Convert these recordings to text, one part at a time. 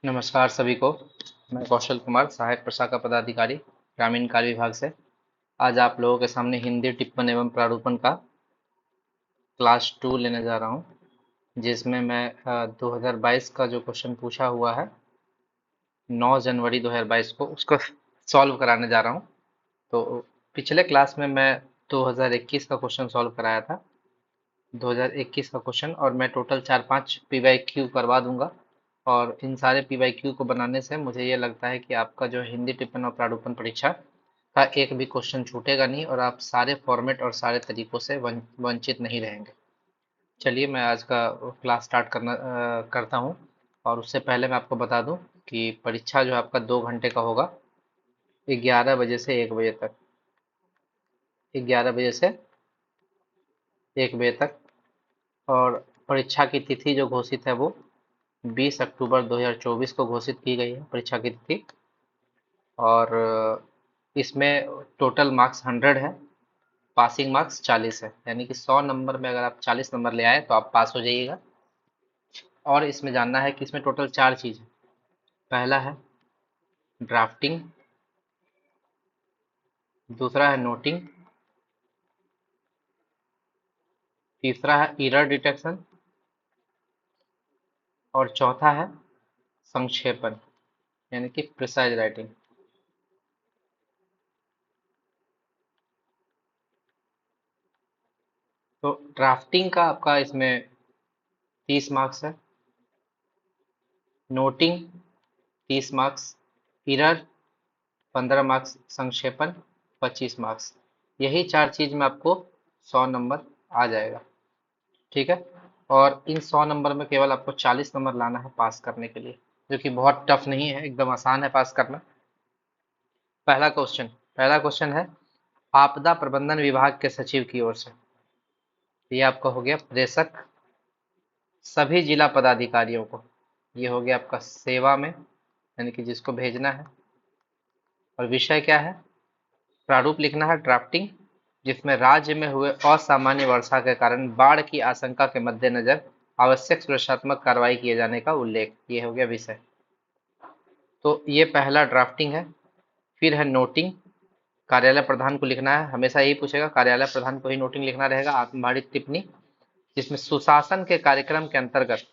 नमस्कार सभी को। मैं कौशल कुमार, सहायक प्रशाखा पदाधिकारी, ग्रामीण कार्य विभाग से आज आप लोगों के सामने हिंदी टिप्पण एवं प्रारूपण का क्लास 2 लेने जा रहा हूं, जिसमें मैं 2022 का जो क्वेश्चन पूछा हुआ है 9 जनवरी 2022 को उसको सॉल्व कराने जा रहा हूं। तो पिछले क्लास में मैं 2021 का क्वेश्चन सॉल्व कराया था। 2021 का क्वेश्चन और मैं टोटल 4-5 पीवाईक्यू करवा दूंगा। और इन सारे पीवाईक्यू को बनाने से मुझे ये लगता है कि आपका जो हिंदी टिप्पण और प्रारूपण परीक्षा का एक भी क्वेश्चन छूटेगा नहीं और आप सारे फॉर्मेट और सारे तरीकों से वंचित नहीं रहेंगे। चलिए मैं आज का क्लास स्टार्ट करता हूँ। और उससे पहले मैं आपको बता दूं कि परीक्षा जो है आपका 2 घंटे का होगा, 11 बजे से 1 बजे तक। 11 बजे से 1 बजे तक। और परीक्षा की तिथि जो घोषित है वो 20 अक्टूबर 2024 को घोषित की गई है, परीक्षा की तिथि। और इसमें टोटल मार्क्स 100 है, पासिंग मार्क्स 40 है, यानी कि 100 नंबर में अगर आप 40 नंबर ले आए तो आप पास हो जाइएगा। और इसमें जानना है कि इसमें टोटल 4 चीज़ है। पहला है ड्राफ्टिंग, दूसरा है नोटिंग, तीसरा है एरर डिटेक्शन और चौथा है संक्षेपण, यानी कि प्रिसाइज राइटिंग। तो ड्राफ्टिंग का आपका इसमें 30 मार्क्स है, नोटिंग 30 मार्क्स, एरर 15 मार्क्स, संक्षेपण 25 मार्क्स। यही 4 चीज में आपको 100 नंबर आ जाएगा। ठीक है। और इन 100 नंबर में केवल आपको 40 नंबर लाना है पास करने के लिए, जो कि बहुत टफ नहीं है, एकदम आसान है पास करना। पहला क्वेश्चन पहला क्वेश्चन है आपदा प्रबंधन विभाग के सचिव की ओर से। ये आपका हो गया प्रेषक सभी जिला पदाधिकारियों को। ये हो गया आपका सेवा में, यानी कि जिसको भेजना है। और विषय क्या है? प्रारूप लिखना है ड्राफ्टिंग, जिसमें राज्य में हुए असामान्य वर्षा के कारण बाढ़ की आशंका के मद्देनजर आवश्यक सुरक्षात्मक कार्रवाई किए जाने का उल्लेख। ये हो गया विषय। तो ये पहला ड्राफ्टिंग है। फिर है नोटिंग, कार्यालय प्रधान को लिखना है, हमेशा यही पूछेगा, कार्यालय प्रधान को ही नोटिंग लिखना रहेगा। आत्मभारित टिप्पणी, जिसमें सुशासन के कार्यक्रम के अंतर्गत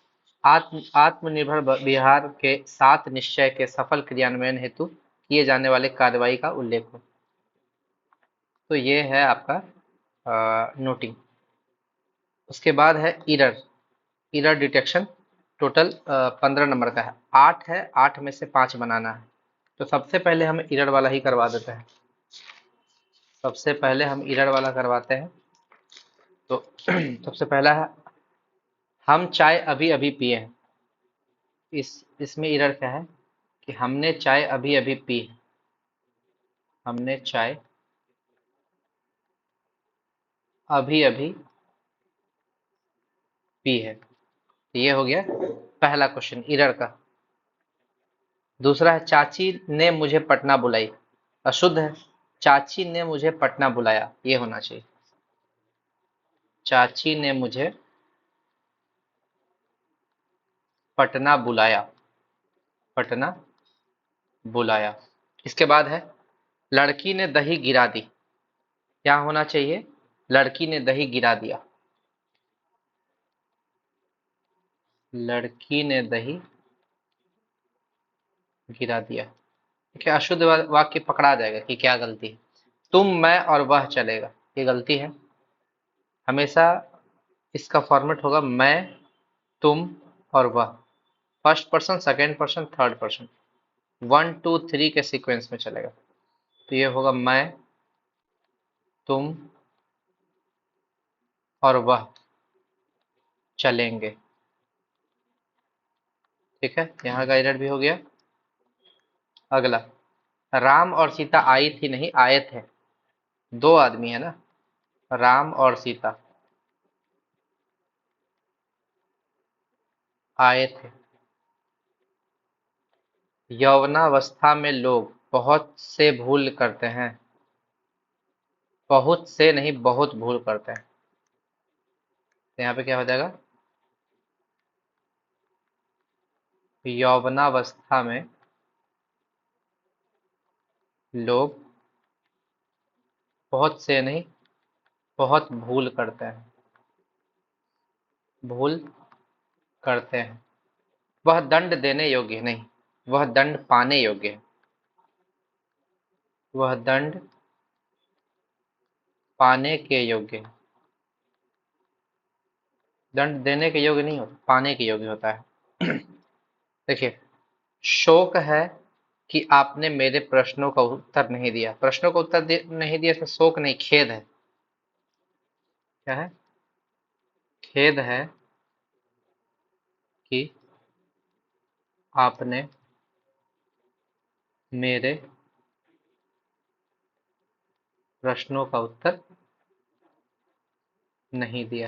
आत्मनिर्भर बिहार के 7 निश्चय के सफल क्रियान्वयन हेतु किए जाने वाले कार्रवाई का उल्लेख हो। तो ये है आपका नोटिंग। उसके बाद है एरर डिटेक्शन। टोटल 15 नंबर का है, 8 में से 5 बनाना है। तो सबसे पहले हम एरर वाला ही करवा देते हैं। सबसे पहले हम एरर वाला करवाते हैं। तो सबसे पहला है हम चाय अभी अभी पिए हैं। इसमें एरर क्या है कि हमने चाय अभी अभी पी है। हमने चाय अभी अभी पी है। तो ये हो गया पहला क्वेश्चन एरर का। दूसरा है चाची ने मुझे पटना बुलाई। अशुद्ध है, चाची ने मुझे पटना बुलाया, ये होना चाहिए। चाची ने मुझे पटना बुलाया। पटना बुलाया। इसके बाद है लड़की ने दही गिरा दी। क्या होना चाहिए? लड़की ने दही गिरा दिया। लड़की ने दही गिरा दिया। क्या अशुद्ध वाक्य पकड़ा जाएगा कि क्या गलती है? तुम मैं और वह चलेगा, ये गलती है। हमेशा इसका फॉर्मेट होगा मैं, तुम और वह। First person, second person, third person, 1 2 3 के सीक्वेंस में चलेगा। तो ये होगा मैं, तुम और वह चलेंगे। ठीक है, यहाँ का एरर भी हो गया। अगला, राम और सीता आई थी नहीं आए थे। 2 आदमी है ना, राम और सीता आए थे। यौवनावस्था में लोग बहुत से भूल करते हैं। बहुत से नहीं, बहुत भूल करते हैं। तो यहाँ पे क्या हो जाएगा? यौवनावस्था में लोग बहुत से नहीं, बहुत भूल करते हैं। भूल करते हैं। वह दंड देने योग्य नहीं, वह दंड पाने योग्य है। वह दंड पाने के योग्य है। दंड देने के योग्य नहीं होता, पाने के योग्य होता है। देखिए, शोक है कि आपने मेरे प्रश्नों का उत्तर नहीं दिया। प्रश्नों का उत्तर नहीं दिया, इसमें शोक नहीं, खेद है। क्या है? खेद है कि आपने मेरे प्रश्नों का उत्तर नहीं दिया।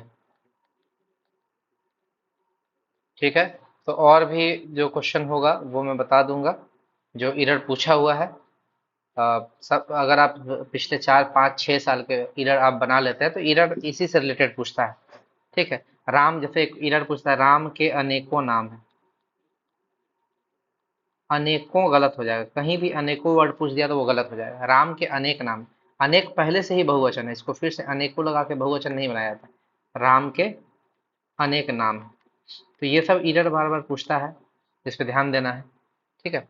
ठीक है। तो और भी जो क्वेश्चन होगा वो मैं बता दूंगा, जो एरर पूछा हुआ है। सब अगर आप पिछले 4 5 6 साल के एरर आप बना लेते हैं तो एरर इसी से रिलेटेड पूछता है। ठीक है। राम, जैसे एक एरर पूछता है, राम के अनेकों नाम है। अनेकों गलत हो जाएगा, कहीं भी अनेकों वर्ड पूछ दिया तो वो गलत हो जाएगा। राम के अनेक नाम, अनेक पहले से ही बहुवचन है, इसको फिर से अनेकों लगा के बहुवचन नहीं बनाया जाता। राम के अनेक नाम है। तो ये सब एरर बार बार पूछता है, इस पे ध्यान देना है। ठीक है।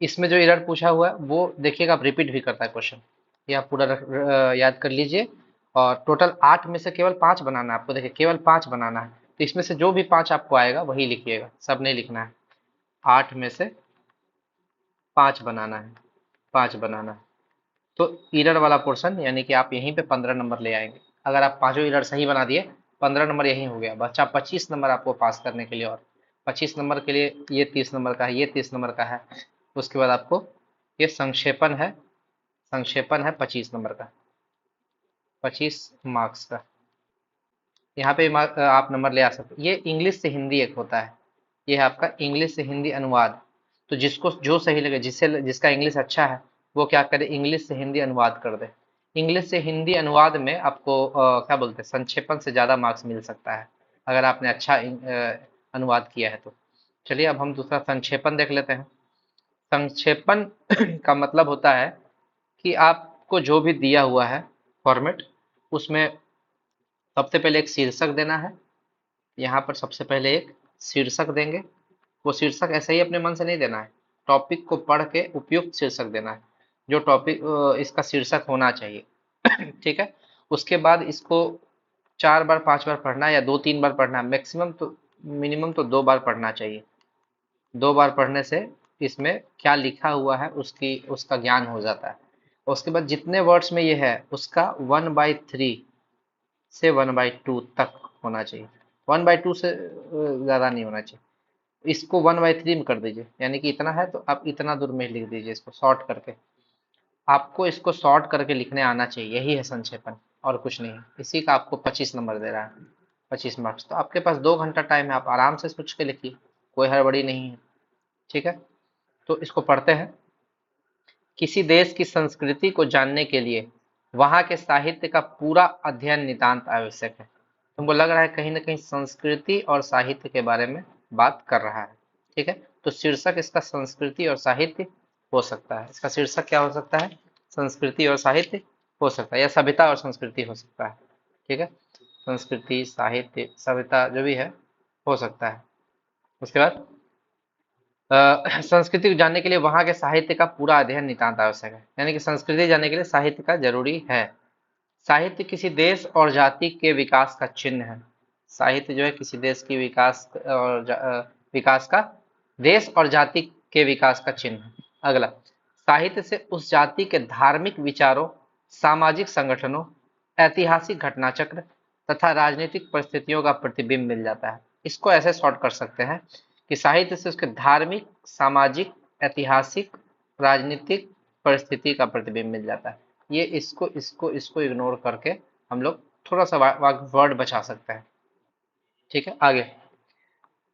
इसमें जो एरर पूछा हुआ है वो देखिएगा, आप रिपीट भी करता है क्वेश्चन। ये आप पूरा याद कर लीजिए। और टोटल 8 में से केवल 5 बनाना है आपको। देखिए, केवल 5 बनाना है, तो इसमें से जो भी 5 आपको आएगा वही लिखिएगा, सब नहीं लिखना है। 8 में से 5 बनाना है, 5 बनाना है। तो एरर वाला पोर्शन यानी कि आप यहीं पे 15 नंबर ले आएंगे। अगर आप पांचों एरर सही बना दिए, 15 नंबर यहीं हो गया। बच्चा 25 नंबर आपको पास करने के लिए, और 25 नंबर के लिए ये 30 नंबर का है, ये 30 नंबर का है। उसके बाद आपको ये संक्षेपण है, संक्षेपण है 25 नंबर का, 25 मार्क्स का। यहाँ पे आप नंबर ले आ सकते हैं। ये इंग्लिश से हिंदी एक होता है, ये है आपका इंग्लिश से हिंदी अनुवाद। तो जिसको जो सही लगे, जिसका इंग्लिश अच्छा है, वो क्या करे, इंग्लिश से हिंदी अनुवाद कर दे। इंग्लिश से हिंदी अनुवाद में आपको क्या बोलते हैं, संक्षेपण से ज़्यादा मार्क्स मिल सकता है, अगर आपने अच्छा अनुवाद किया है तो। चलिए अब हम दूसरा संक्षेपण देख लेते हैं। संक्षेपण का मतलब होता है कि आपको जो भी दिया हुआ है फॉर्मेट, उसमें सबसे पहले एक शीर्षक देना है। यहाँ पर सबसे पहले एक शीर्षक देंगे। वो शीर्षक ऐसे ही अपने मन से नहीं देना है, टॉपिक को पढ़ के उपयुक्त शीर्षक देना है, जो टॉपिक इसका शीर्षक होना चाहिए। ठीक है। उसके बाद इसको 4 बार 5 बार पढ़ना है, या 2 3 बार पढ़ना है मैक्सिमम, तो मिनिमम तो 2 बार पढ़ना चाहिए। 2 बार पढ़ने से इसमें क्या लिखा हुआ है उसकी उसका ज्ञान हो जाता है। उसके बाद जितने वर्ड्स में ये है उसका 1/3 से 1/2 तक होना चाहिए। 1/2 से ज़्यादा नहीं होना चाहिए। इसको 1/3 में कर दीजिए, यानी कि इतना है तो आप इतना दूर में लिख दीजिए, इसको शॉर्ट करके। आपको इसको शॉर्ट करके लिखने आना चाहिए, यही है संक्षेपण, और कुछ नहीं है। इसी का आपको 25 नंबर दे रहा है, 25 मार्क्स। तो आपके पास 2 घंटा टाइम है, आप आराम से सोच के लिखिए, कोई हड़बड़ी नहीं है। ठीक है। तो इसको पढ़ते हैं। किसी देश की संस्कृति को जानने के लिए वहां के साहित्य का पूरा अध्ययन नितांत आवश्यक है। तुमको लग रहा है कहीं ना कहीं संस्कृति और साहित्य के बारे में बात कर रहा है। ठीक है। तो शीर्षक इसका संस्कृति और साहित्य हो सकता है। इसका शीर्षक क्या हो सकता है, संस्कृति और साहित्य हो सकता है, या सभ्यता और संस्कृति हो सकता है। ठीक है। संस्कृति, साहित्य, सभ्यता जो भी है हो सकता है। उसके बाद संस्कृति को जानने के लिए वहां के साहित्य का पूरा अध्ययन नितांत आवश्यक है, यानी कि संस्कृति जानने के लिए साहित्य का जरूरी है। साहित्य किसी देश और जाति के विकास का चिन्ह है। साहित्य जो है किसी देश की विकास का, देश और जाति के विकास का चिन्ह है। अगला, साहित्य से उस जाति के धार्मिक विचारों, सामाजिक संगठनों, ऐतिहासिक घटनाचक्र तथा राजनीतिक परिस्थितियों का प्रतिबिंब मिल जाता है। इसको ऐसे शॉर्ट कर सकते हैं कि साहित्य से उसके धार्मिक, सामाजिक, ऐतिहासिक, राजनीतिक परिस्थिति का प्रतिबिंब मिल जाता है। ये इसको इसको इसको इग्नोर करके हम लोग थोड़ा सा वर्ड बचा सकते हैं। ठीक है। आगे,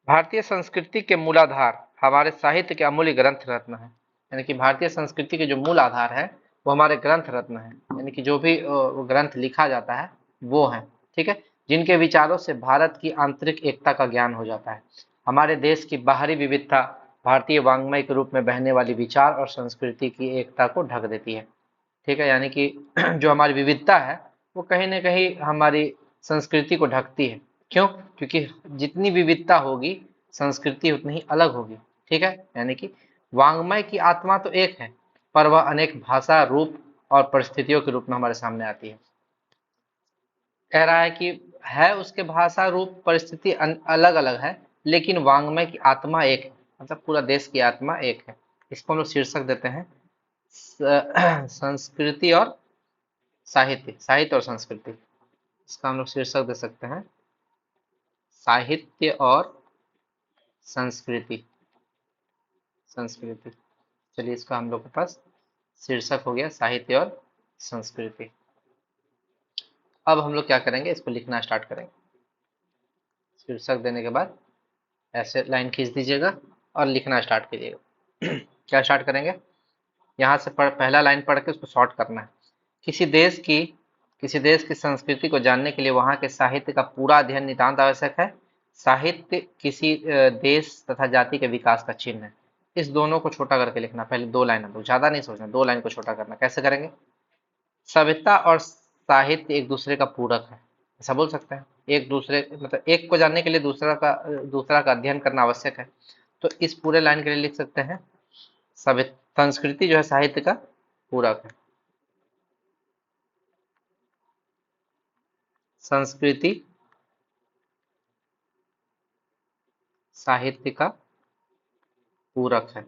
भारतीय संस्कृति के मूलाधार हमारे साहित्य के अमूल्य ग्रंथ रत्न है। यानी कि भारतीय संस्कृति के जो मूल आधार है वो हमारे ग्रंथ रत्न है, यानी कि जो भी ग्रंथ लिखा जाता है वो है। ठीक है। जिनके विचारों से भारत की आंतरिक एकता का ज्ञान हो जाता है। हमारे देश की बाहरी विविधता भारतीय वाङ्मय के रूप में बहने वाली विचार और संस्कृति की एकता को ढक देती है। ठीक है, यानी कि जो हमारी विविधता है वो कहीं ना कहीं हमारी संस्कृति को ढकती है। क्यों? क्योंकि जितनी विविधता होगी संस्कृति उतनी ही अलग होगी। ठीक है, यानी कि वाङ्मय की आत्मा तो एक है, पर वह अनेक भाषा, रूप और परिस्थितियों के रूप में हमारे सामने आती है। कह रहा है कि है उसके भाषा, रूप, परिस्थिति अलग अलग है, लेकिन वाङ्मय की आत्मा एक है, मतलब पूरा देश की आत्मा एक है। इसको हम लोग शीर्षक देते हैं संस्कृति और साहित्य, साहित्य और संस्कृति। इसका हम लोग शीर्षक दे सकते हैं साहित्य और संस्कृति। संस्कृति, चलिए इसका हम लोग के पास शीर्षक हो गया साहित्य और संस्कृति। अब हम लोग क्या करेंगे, इसको लिखना स्टार्ट करेंगे। शीर्षक देने के बाद ऐसे लाइन खींच दीजिएगा और लिखना स्टार्ट कीजिएगा। क्या स्टार्ट करेंगे, यहाँ से पहला लाइन पढ़ के उसको शॉर्ट करना है। किसी देश की संस्कृति को जानने के लिए वहाँ के साहित्य का पूरा अध्ययन नितांत आवश्यक है। साहित्य किसी देश तथा जाति के विकास का चिन्ह है। इस दोनों को छोटा करके लिखना, पहले दो लाइन, हम लोग ज़्यादा नहीं सोचना, दो लाइन को छोटा करना। कैसे करेंगे? सभ्यता और साहित्य एक दूसरे का पूरक है, ऐसा बोल सकते हैं। एक दूसरे मतलब एक को जानने के लिए दूसरा का अध्ययन करना आवश्यक है। तो इस पूरे लाइन के लिए लिख सकते हैं सभ्य संस्कृति जो है साहित्य का पूरक है। संस्कृति साहित्य का पूरक है,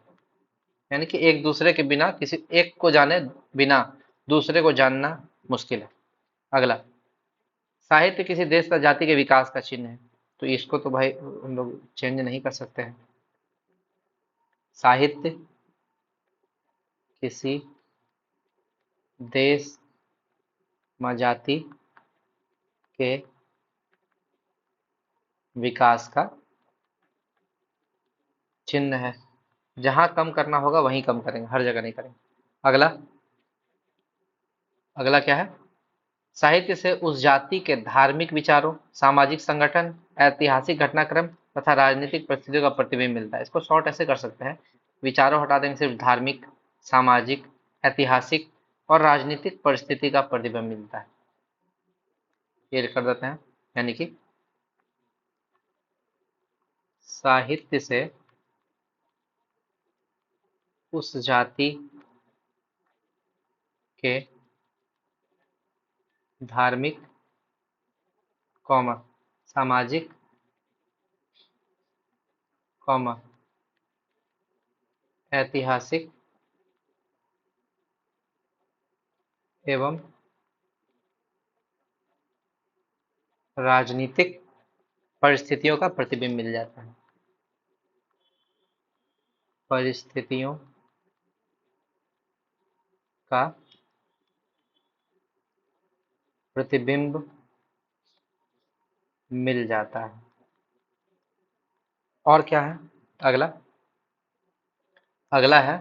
यानी कि एक दूसरे के बिना, किसी एक को जाने बिना दूसरे को जानना मुश्किल है। अगला, साहित्य किसी देश या जाति के विकास का चिन्ह है। तो इसको तो भाई हम लोग चेंज नहीं कर सकते हैं। साहित्य किसी देश या जाति के विकास का चिन्ह है। जहां कम करना होगा वहीं कम करेंगे, हर जगह नहीं करेंगे। अगला, अगला क्या है? साहित्य से उस जाति के धार्मिक विचारों, सामाजिक संगठन, ऐतिहासिक घटनाक्रम तथा राजनीतिक परिस्थितियों का प्रतिबिंब मिलता है। इसको शॉर्ट ऐसे कर सकते हैं, विचारों हटा देंगे, सिर्फ धार्मिक, सामाजिक, ऐतिहासिक और राजनीतिक परिस्थिति का प्रतिबिंब मिलता है, ये कर देते हैं। यानी कि साहित्य से उस जाति के धार्मिक, सामाजिक, ऐतिहासिक एवं राजनीतिक परिस्थितियों का प्रतिबिंब मिल जाता है। परिस्थितियों का प्रतिबिंब मिल जाता है। और क्या है अगला? अगला है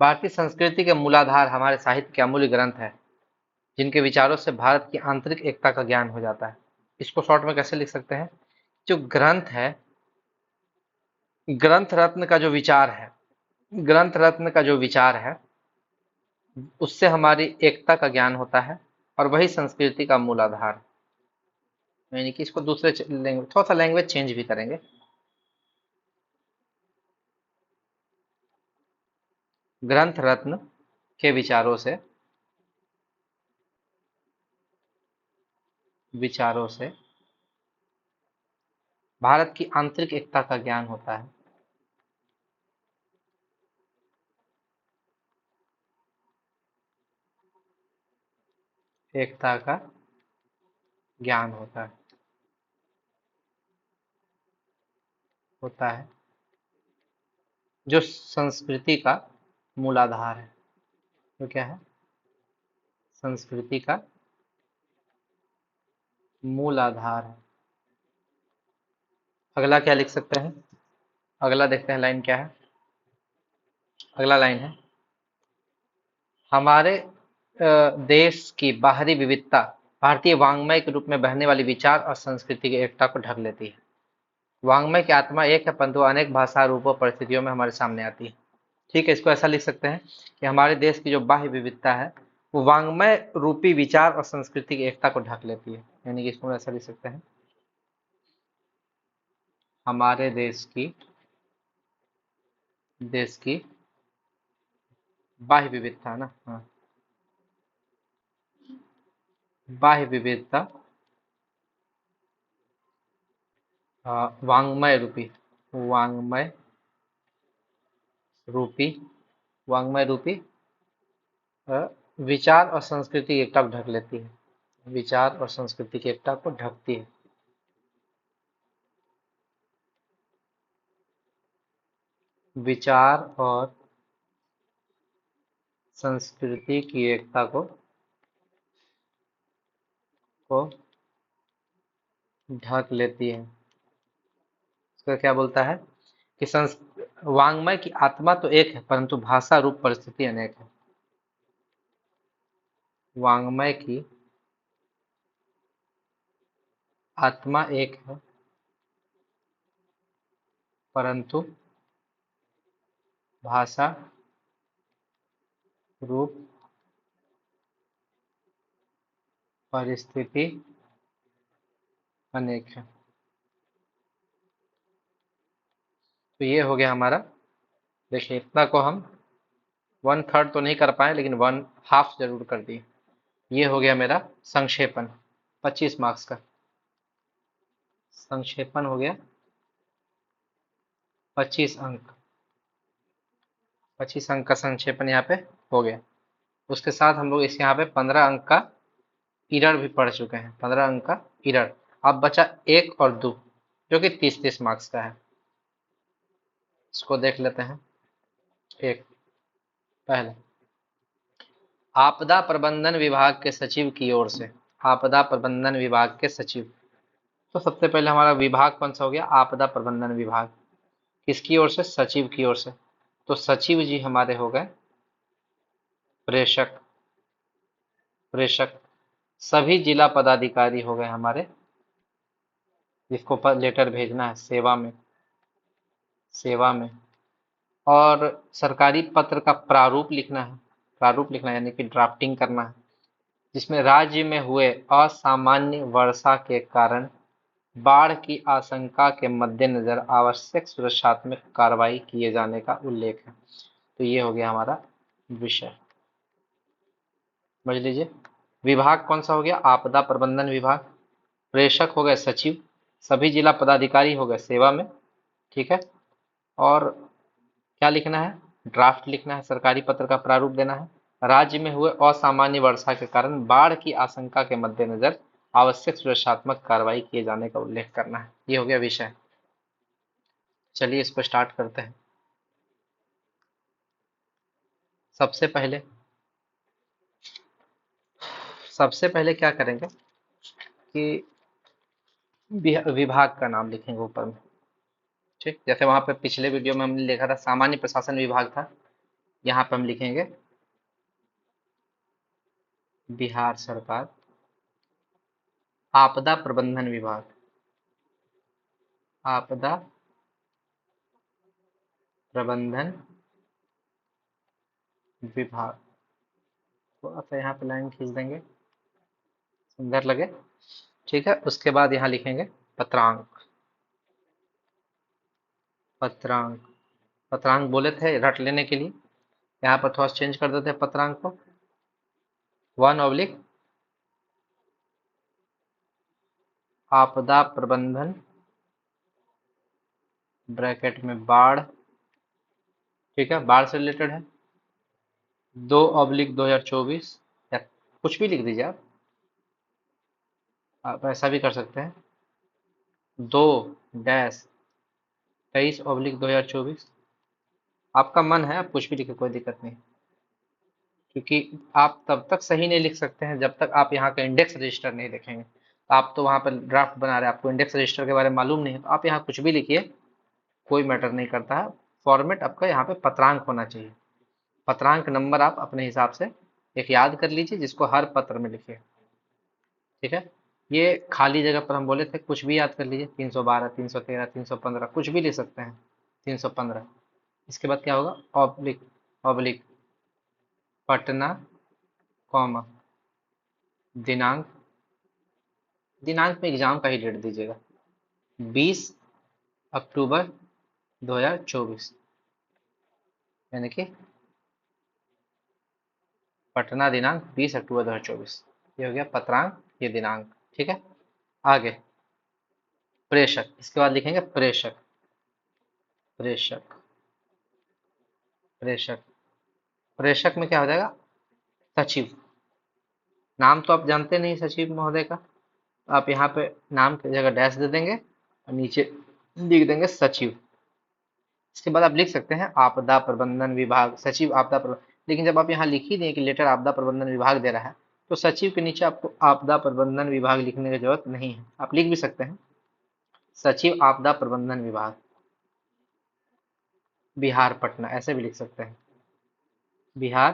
भारतीय संस्कृति के मूलाधार हमारे साहित्य के अमूल्य ग्रंथ है, जिनके विचारों से भारत की आंतरिक एकता का ज्ञान हो जाता है। इसको शॉर्ट में कैसे लिख सकते हैं? जो ग्रंथ है, ग्रंथ रत्न का जो विचार है, ग्रंथ रत्न का जो विचार है उससे हमारी एकता का ज्ञान होता है, और वही संस्कृति का मूलाधार। यानी कि इसको दूसरे थोड़ा सा लैंग्वेज चेंज भी करेंगे। ग्रंथ रत्न के विचारों से भारत की आंतरिक एकता का ज्ञान होता है। एकता का ज्ञान होता है जो संस्कृति का मूलाधार है। तो क्या है? संस्कृति का मूल आधार है। अगला क्या लिख सकते हैं? अगला देखते हैं लाइन क्या है। अगला लाइन है, हमारे देश की बाहरी विविधता भारतीय वाङ्मय के रूप में बहने वाली विचार और संस्कृति की एकता को ढक लेती है। वाङ्मय की आत्मा एक है, परंतु अनेक भाषा रूपों परिस्थितियों में हमारे सामने आती है। ठीक है, इसको ऐसा लिख सकते हैं कि हमारे देश की जो बाह्य विविधता है वो वाङ्मय रूपी विचार और संस्कृति की एकता को ढक लेती है। यानी कि इसको ऐसा लिख सकते हैं, हमारे देश की बाह्य विविधता है ना, हाँ, बाह्य विविधता वाङ्मय रूपी वाङ्मय रूपी वाङ्मय रूपी अ, विचार और संस्कृति की एकता को ढक लेती है। विचार और संस्कृति की एकता को ढकती है। विचार और संस्कृति की एकता को ढक लेती है। इसका क्या बोलता है कि वाङ्मय की आत्मा तो एक है, परंतु भाषा रूप परिस्थिति अनेक है। वाङ्मय की आत्मा एक है, परंतु भाषा रूप परिस्थिति अनेक है। तो ये हो गया हमारा। देखिए, इतना को हम 1/3 तो नहीं कर पाए, लेकिन 1/2 जरूर कर दिए। ये हो गया मेरा संक्षेपण, 25 मार्क्स का संक्षेपण हो गया। 25 अंक, 25 अंक का संक्षेपण यहाँ पे हो गया। उसके साथ हम लोग इस यहाँ पे 15 अंक का इरर भी पढ़ चुके हैं। 15 अंक का इरर। अब बचा 1 और 2, जो कि 30-30 मार्क्स का है। इसको देख लेते हैं। एक, पहले, आपदा प्रबंधन विभाग के सचिव की ओर से। आपदा प्रबंधन विभाग के सचिव। तो सबसे पहले हमारा विभाग कौन सा हो गया? आपदा प्रबंधन विभाग। किसकी ओर से? सचिव की ओर से। तो सचिव जी हमारे हो गए प्रेषक। प्रेषक। सभी जिला पदाधिकारी हो गए हमारे, जिसको लेटर भेजना है सेवा में। सेवा में। और सरकारी पत्र का प्रारूप लिखना है। प्रारूप लिखना है यानी कि ड्राफ्टिंग करना है, जिसमें राज्य में हुए असामान्य वर्षा के कारण बाढ़ की आशंका के मद्देनजर आवश्यक सुरक्षात्मक कार्रवाई किए जाने का उल्लेख है। तो ये हो गया हमारा विषय, समझ लीजिए। विभाग कौन सा हो गया? आपदा प्रबंधन विभाग। प्रेषक हो गए सचिव। सभी जिला पदाधिकारी हो गए सेवा में। ठीक है। और क्या लिखना है? ड्राफ्ट लिखना है, सरकारी पत्र का प्रारूप देना है। राज्य में हुए असामान्य वर्षा के कारण बाढ़ की आशंका के मद्देनजर आवश्यक सुरक्षात्मक कार्रवाई किए जाने का उल्लेख करना है। ये हो गया विषय। चलिए इसको स्टार्ट करते हैं। सबसे पहले सबसे पहले क्या करेंगे कि विभाग का नाम लिखेंगे ऊपर में। ठीक, जैसे वहां पे पिछले वीडियो में हमने लिखा था सामान्य प्रशासन विभाग था, यहाँ पे हम लिखेंगे बिहार सरकार आपदा प्रबंधन विभाग। आपदा प्रबंधन विभाग। थोड़ा सा यहाँ पे लाइन खींच देंगे, सुंदर लगे। ठीक है। उसके बाद यहाँ लिखेंगे पत्रांक। पत्रांक। पत्रांक बोले थे रट लेने के लिए, यहाँ पर थोड़ा चेंज कर देते हैं पत्रांक को। 1/, आपदा प्रबंधन ब्रैकेट में बाढ़। ठीक है, बाढ़ से रिलेटेड है। 2/2024, या कुछ भी लिख दीजिए आप ऐसा भी कर सकते हैं। 2-23/2024। आपका मन है आप कुछ भी लिखे, कोई दिक्कत नहीं, क्योंकि आप तब तक सही नहीं लिख सकते हैं जब तक आप यहाँ का इंडेक्स रजिस्टर नहीं देखेंगे। तो आप तो वहाँ पर ड्राफ्ट बना रहे हैं, आपको इंडेक्स रजिस्टर के बारे में मालूम नहीं है, तो आप यहाँ कुछ भी लिखिए, कोई मैटर नहीं करता है। फॉर्मेट आपका यहाँ पे पत्रांक होना चाहिए। पत्रांक नंबर आप अपने हिसाब से एक याद कर लीजिए, जिसको हर पत्र में लिखिए। ठीक है। ये खाली जगह पर हम बोले थे कुछ भी याद कर लीजिए, 312, 313, 315, कुछ भी ले सकते हैं, 315। इसके बाद क्या होगा, ऑब्लिक, ऑब्लिक पटना, कॉमा दिनांक, दिनांक में एग्जाम का ही डेट दीजिएगा, 20 अक्टूबर 2024, यानी कि पटना दिनांक 20 अक्टूबर 2024। ये हो गया पत्रांक, ये दिनांक। ठीक है, आगे प्रेषक, इसके बाद लिखेंगे प्रेषक, प्रेषक, प्रेषक, प्रेषक में क्या हो जाएगा, सचिव। नाम तो आप जानते नहीं सचिव महोदय का, आप यहाँ पे नाम की जगह डैश दे देंगे और नीचे लिख देंगे सचिव। इसके बाद आप लिख सकते हैं आपदा प्रबंधन विभाग, सचिव आपदा प्रबंधन। लेकिन जब आप यहाँ लिख ही दिए कि लेटर आपदा प्रबंधन विभाग दे रहा है, तो सचिव के नीचे आपको आपदा प्रबंधन विभाग लिखने की जरूरत नहीं है। आप लिख भी सकते हैं सचिव आपदा प्रबंधन विभाग, बिहार पटना, ऐसे भी लिख सकते हैं बिहार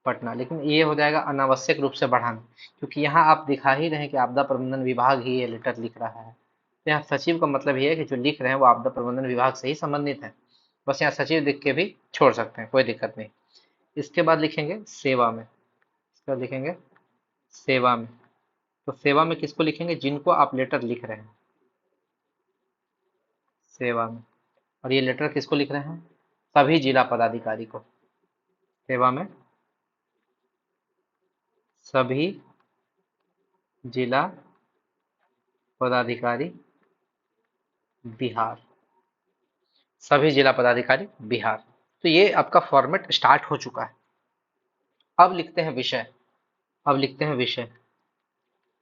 पटना। लेकिन ये हो जाएगा अनावश्यक रूप से बढ़ाना, क्योंकि यहाँ आप दिखा ही रहे हैं कि आपदा प्रबंधन विभाग ही ये लेटर लिख रहा है। तो यहाँ सचिव का मतलब ये है कि जो लिख रहे हैं वो आपदा प्रबंधन विभाग से ही संबंधित है। बस यहाँ सचिव लिख के भी छोड़ सकते हैं, कोई दिक्कत नहीं। इसके बाद लिखेंगे सेवा में, इसके बाद लिखेंगे सेवा में। तो सेवा में किसको लिखेंगे, जिनको आप लेटर लिख रहे हैं, सेवा में। और ये लेटर किसको लिख रहे हैं, सभी जिला पदाधिकारी को। सेवा में सभी जिला पदाधिकारी बिहार, सभी जिला पदाधिकारी बिहार। तो ये आपका फॉर्मेट स्टार्ट हो चुका है। अब लिखते हैं विषय, अब लिखते हैं विषय।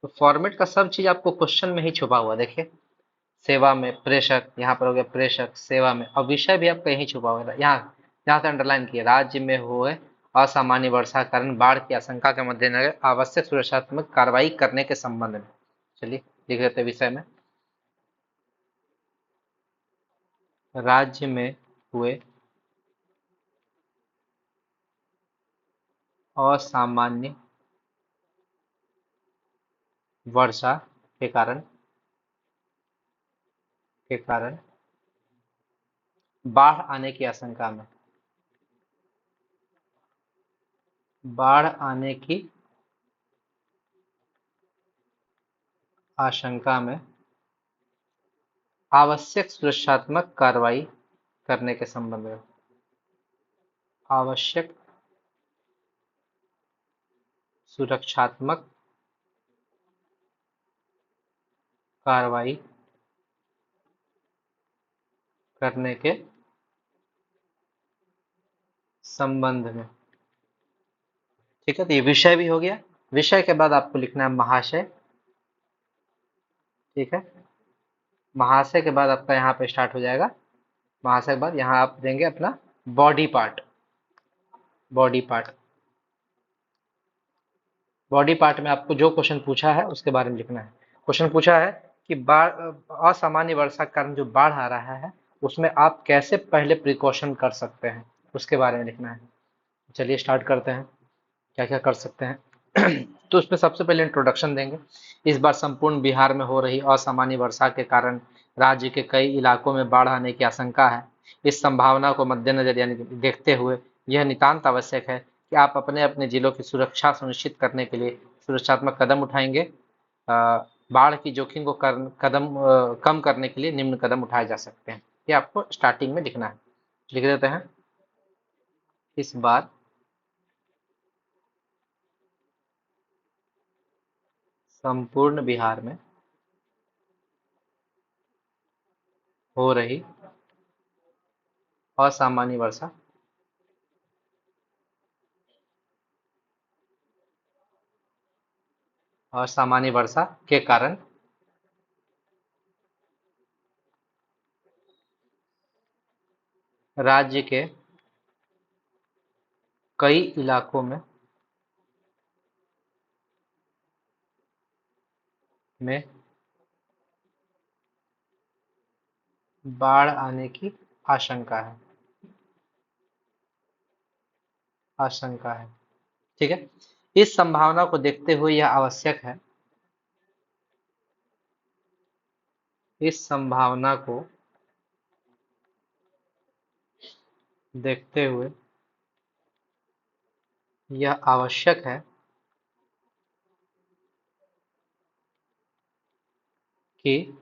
तो फॉर्मेट का सब चीज आपको क्वेश्चन में ही छुपा हुआ, देखिए सेवा में प्रेषक, यहाँ पर हो गया प्रेषक, सेवा में। और विषय भी आपका यही छुपा हुआ है, यहाँ यहाँ से अंडरलाइन किया, राज्य में हुए असामान्य वर्षा के कारण बाढ़ की आशंका के मद्देनजर आवश्यक सुरक्षात्मक कार्रवाई करने के संबंध में। चलिए लिख देते हैं विषय में, राज्य में हुए असामान्य वर्षा के कारण, के कारण बाढ़ आने की आशंका में, बाढ़ आने की आशंका में आवश्यक सुरक्षात्मक कार्रवाई करने के संबंध में, आवश्यक सुरक्षात्मक कार्रवाई करने के संबंध में। ठीक है, तो ये विषय भी हो गया। विषय के बाद आपको लिखना है महाशय। ठीक है, महाशय के बाद आपका यहाँ पे स्टार्ट हो जाएगा, महाशय के बाद यहाँ आप देंगे अपना body part, body part. Body part में आपको जो क्वेश्चन पूछा है उसके बारे में लिखना है। क्वेश्चन पूछा है कि बाढ़, असामान्य वर्षा के कारण जो बाढ़ आ रहा है उसमें आप कैसे पहले प्रिकॉशन कर सकते हैं, उसके बारे में लिखना है। चलिए स्टार्ट करते हैं, क्या क्या कर सकते हैं। तो उसमें सबसे पहले इंट्रोडक्शन देंगे। इस बार संपूर्ण बिहार में हो रही असामान्य वर्षा के कारण राज्य के कई इलाकों में बाढ़ आने की आशंका है। इस संभावना को मद्देनजर यानी देखते हुए यह नितांत आवश्यक है कि आप अपने अपने जिलों की सुरक्षा सुनिश्चित करने के लिए सुरक्षात्मक कदम उठाएंगे। बाढ़ की जोखिम को कम करने के लिए निम्न कदम उठाए जा सकते हैं। ये आपको स्टार्टिंग में लिखना है, लिख देते हैं। इस बार संपूर्ण बिहार में हो रही असामान्य वर्षा असामान्य वर्षा के कारण राज्य के कई इलाकों में बाढ़ आने की आशंका है, आशंका है। ठीक है, इस संभावना को देखते हुए यह आवश्यक है, इस संभावना को देखते हुए यह आवश्यक है कि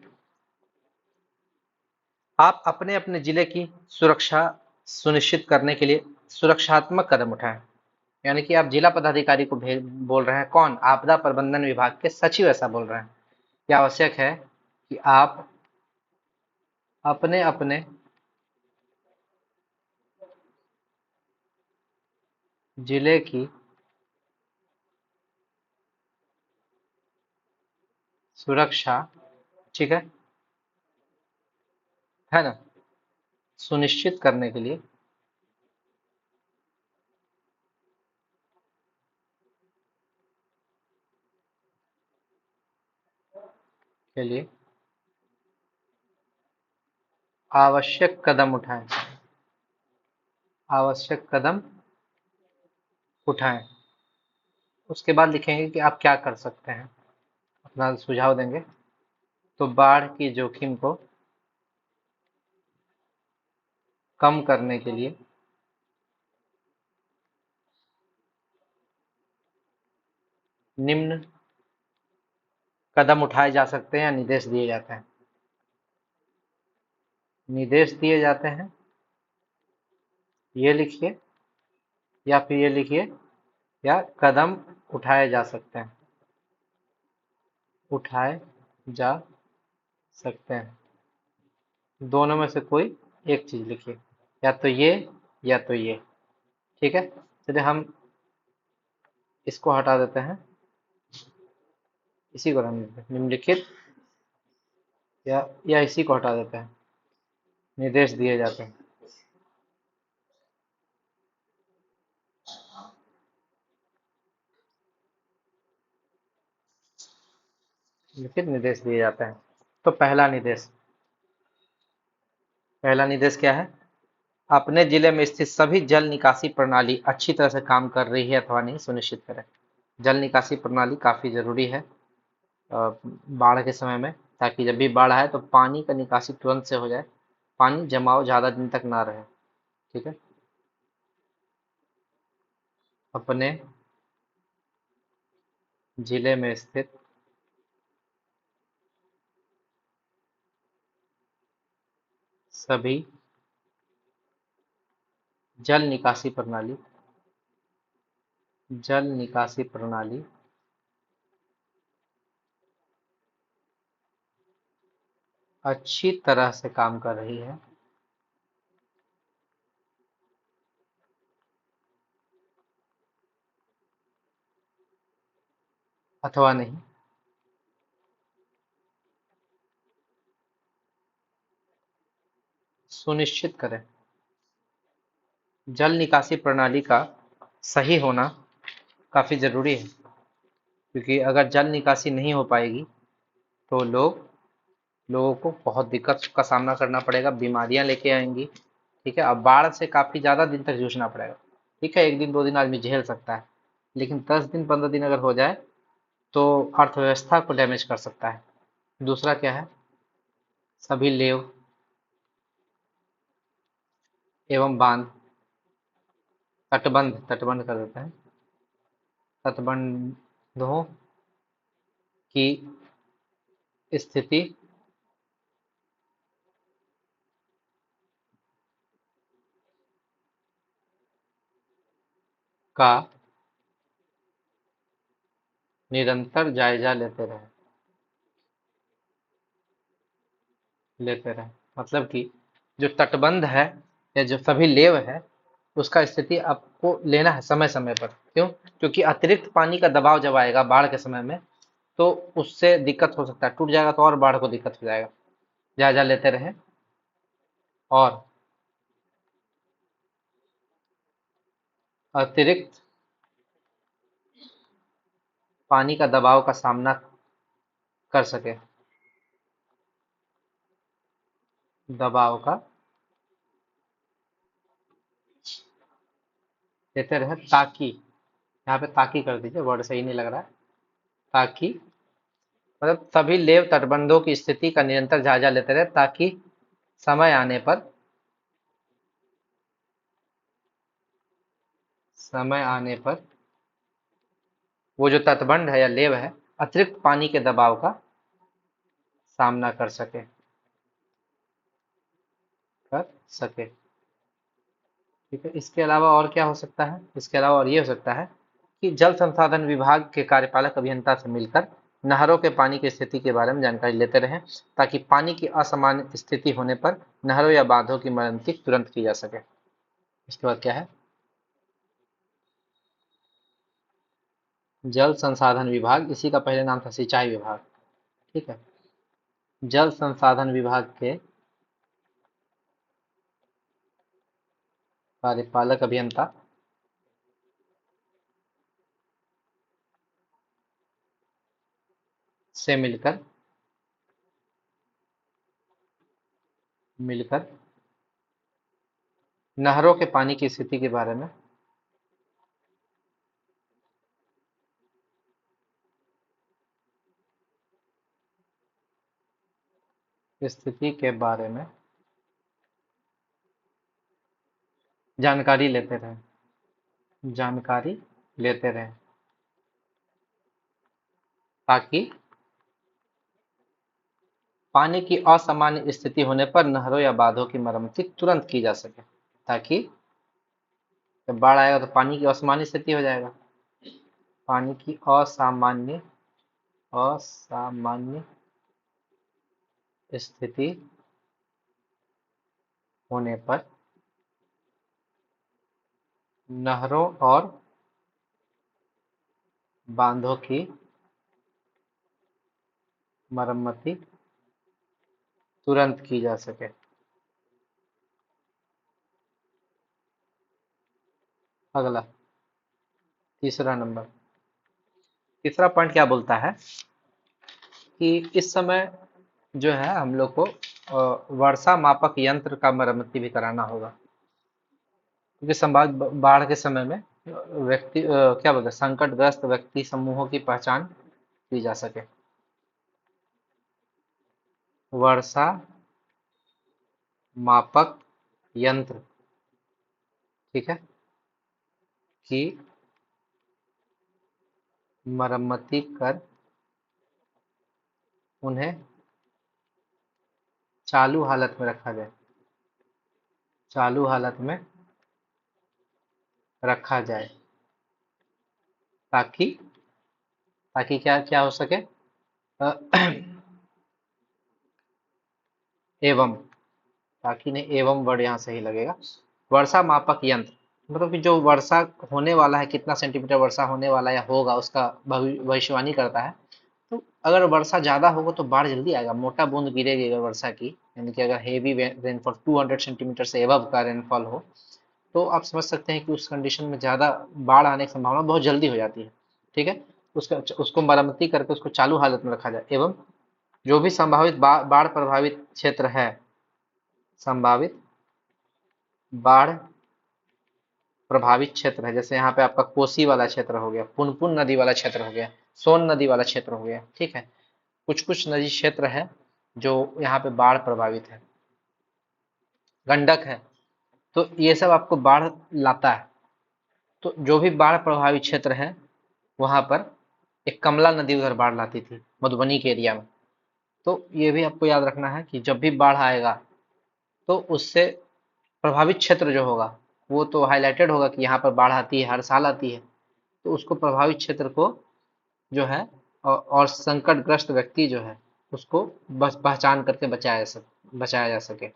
आप अपने अपने जिले की सुरक्षा सुनिश्चित करने के लिए सुरक्षात्मक कदम उठाएं। यानी कि आप जिला पदाधिकारी को भेज बोल रहे हैं, कौन? आपदा प्रबंधन विभाग के सचिव ऐसा बोल रहे हैं। यह आवश्यक है कि आप अपने अपने जिले की सुरक्षा, ठीक है ना, सुनिश्चित करने के लिए आवश्यक कदम उठाएं। आवश्यक कदम उठाएं। उसके बाद लिखेंगे कि आप क्या कर सकते हैं, अपना सुझाव देंगे। तो बाढ़ की जोखिम को कम करने के लिए निम्न कदम उठाए जा सकते हैं या निर्देश दिए जाते हैं। निर्देश दिए जाते हैं, ये लिखिए, या फिर ये लिखिए, या कदम उठाए जा सकते हैं। उठाए जा सकते हैं, दोनों में से कोई एक चीज लिखिए, या तो ये या तो ये। ठीक है, चलिए हम इसको हटा देते हैं, इसी को रहने देते हैं, निम्नलिखित, या इसी को हटा देते हैं, निर्देश दिए जाते हैं। लिखित निर्देश दिए जाते हैं। तो पहला निर्देश क्या है? अपने जिले में स्थित सभी जल निकासी प्रणाली अच्छी तरह से काम कर रही है अथवा नहीं, सुनिश्चित करें। जल निकासी प्रणाली काफी जरूरी है बाढ़ के समय में, ताकि जब भी बाढ़ आए तो पानी का निकासी तुरंत से हो जाए, पानी जमाव ज्यादा दिन तक ना रहे। ठीक है, अपने जिले में स्थित सभी जल निकासी प्रणाली अच्छी तरह से काम कर रही है अथवा नहीं, सुनिश्चित करें। जल निकासी प्रणाली का सही होना काफी जरूरी है, क्योंकि अगर जल निकासी नहीं हो पाएगी तो लोगों को बहुत दिक्कत का सामना करना पड़ेगा, बीमारियां लेके आएंगी। ठीक है, अब बाढ़ से काफी ज्यादा दिन तक जूझना पड़ेगा। ठीक है, एक दिन दो दिन आदमी झेल सकता है, लेकिन 10 दिन 15 दिन अगर हो जाए तो अर्थव्यवस्था को डैमेज कर सकता है। दूसरा क्या है? सभी लेव एवं बांध, तटबंध तटबंध कर देते हैं, तटबंधों की स्थिति का निरंतर जायजा लेते रहे। मतलब कि जो तटबंध है या जो सभी लेव है, उसका स्थिति आपको लेना है समय समय पर। क्यों? क्योंकि अतिरिक्त पानी का दबाव जब आएगा बाढ़ के समय में, तो उससे दिक्कत हो सकता है, टूट जाएगा तो और बाढ़ को दिक्कत हो जाएगा। जायजा लेते रहे, और अतिरिक्त पानी का दबाव का सामना कर सके, दबाव का लेते रहे, ताकि, यहाँ पे ताकि कर दीजिए, वर्ड सही नहीं लग रहा है, ताकि मतलब सभी लेव तटबंधों की स्थिति का निरंतर जायजा लेते रहे, ताकि समय आने पर समय आने पर वो जो तटबंध है या लेव है, अतिरिक्त पानी के दबाव का सामना कर सके। ठीक है, इसके अलावा और क्या हो सकता है? इसके अलावा और ये हो सकता है कि जल संसाधन विभाग के कार्यपालक अभियंता से मिलकर नहरों के पानी की स्थिति के बारे में जानकारी लेते रहें, ताकि पानी की असामान्य स्थिति होने पर नहरों या बांधों की मरम्मती तुरंत की जा सके। इसके बाद क्या है? जल संसाधन विभाग, इसी का पहले नाम था सिंचाई विभाग। ठीक है, जल संसाधन विभाग के कार्यपालक अभियंता से मिलकर मिलकर नहरों के पानी की स्थिति के बारे में स्थिति के बारे में जानकारी लेते रहें जानकारी लेते रहें, ताकि पानी की असामान्य स्थिति होने पर नहरों या बांधों की मरम्मती तुरंत की जा सके। ताकि जब बाढ़ आएगा तो पानी की असामान्य स्थिति हो जाएगा। पानी की असामान्य स्थिति होने पर नहरों और बांधों की मरम्मती तुरंत की जा सके। अगला, तीसरा नंबर, तीसरा पॉइंट क्या बोलता है कि इस समय जो है हम लोग को वर्षा मापक यंत्र का मरम्मती भी कराना होगा, क्योंकि संभावित बाढ़ के समय में क्या बोलते हैं, संकटग्रस्त व्यक्ति समूहों की पहचान की जा सके। वर्षा मापक यंत्र, ठीक है, की मरम्मती कर उन्हें चालू हालत में रखा जाए। चालू हालत में रखा जाए, ताकि ताकि क्या क्या हो सके? अ, एवं, ताकि नहीं, एवं वर्ड यहाँ सही लगेगा। वर्षा मापक यंत्र मतलब कि जो वर्षा होने वाला है, कितना सेंटीमीटर वर्षा होने वाला या होगा, उसका भविष्यवाणी करता है। तो अगर वर्षा ज़्यादा होगा तो बाढ़ जल्दी आएगा, मोटा बूंद गिरेगी अगर वर्षा की, यानी कि अगर हेवी रेनफॉल 200 सेंटीमीटर से एबव का रेनफॉल हो, तो आप समझ सकते हैं कि उस कंडीशन में ज़्यादा बाढ़ आने की संभावना बहुत जल्दी हो जाती है। ठीक है, उसका उसको मरम्मती करके उसको चालू हालत में रखा जाए। एवं जो भी संभावित बाढ़ प्रभावित क्षेत्र है, संभावित बाढ़ प्रभावित क्षेत्र है, जैसे यहाँ पे आपका कोसी वाला क्षेत्र हो गया, पुनपुन नदी वाला क्षेत्र हो गया, सोन नदी वाला क्षेत्र हो गया। ठीक है, कुछ कुछ नदी क्षेत्र है जो यहाँ पे बाढ़ प्रभावित है, गंडक है, तो ये सब आपको बाढ़ लाता है। तो जो भी बाढ़ प्रभावित क्षेत्र है, वहां पर एक कमला नदी उधर बाढ़ लाती थी मधुबनी के एरिया में। तो ये भी आपको याद रखना है कि जब भी बाढ़ आएगा तो उससे प्रभावित क्षेत्र जो होगा वो तो हाईलाइटेड होगा कि यहाँ पर बाढ़ आती है, हर साल आती है। तो उसको प्रभावित क्षेत्र को जो है और संकटग्रस्त व्यक्ति जो है उसको बस पहचान करके बचाया जा सके।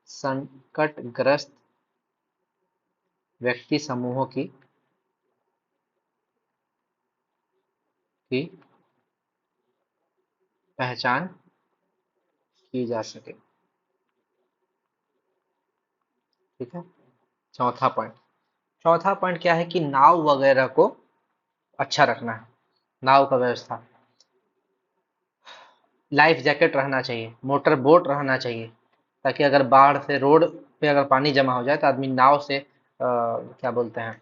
संकटग्रस्त व्यक्ति समूहों की पहचान की जा सके। ठीक है, चौथा पॉइंट, चौथा पॉइंट क्या है कि नाव वगैरह को अच्छा रखना है। नाव का व्यवस्था, लाइफ जैकेट रहना चाहिए, मोटर बोट रहना चाहिए, ताकि अगर बाढ़ से रोड पे अगर पानी जमा हो जाए तो आदमी नाव से क्या बोलते हैं,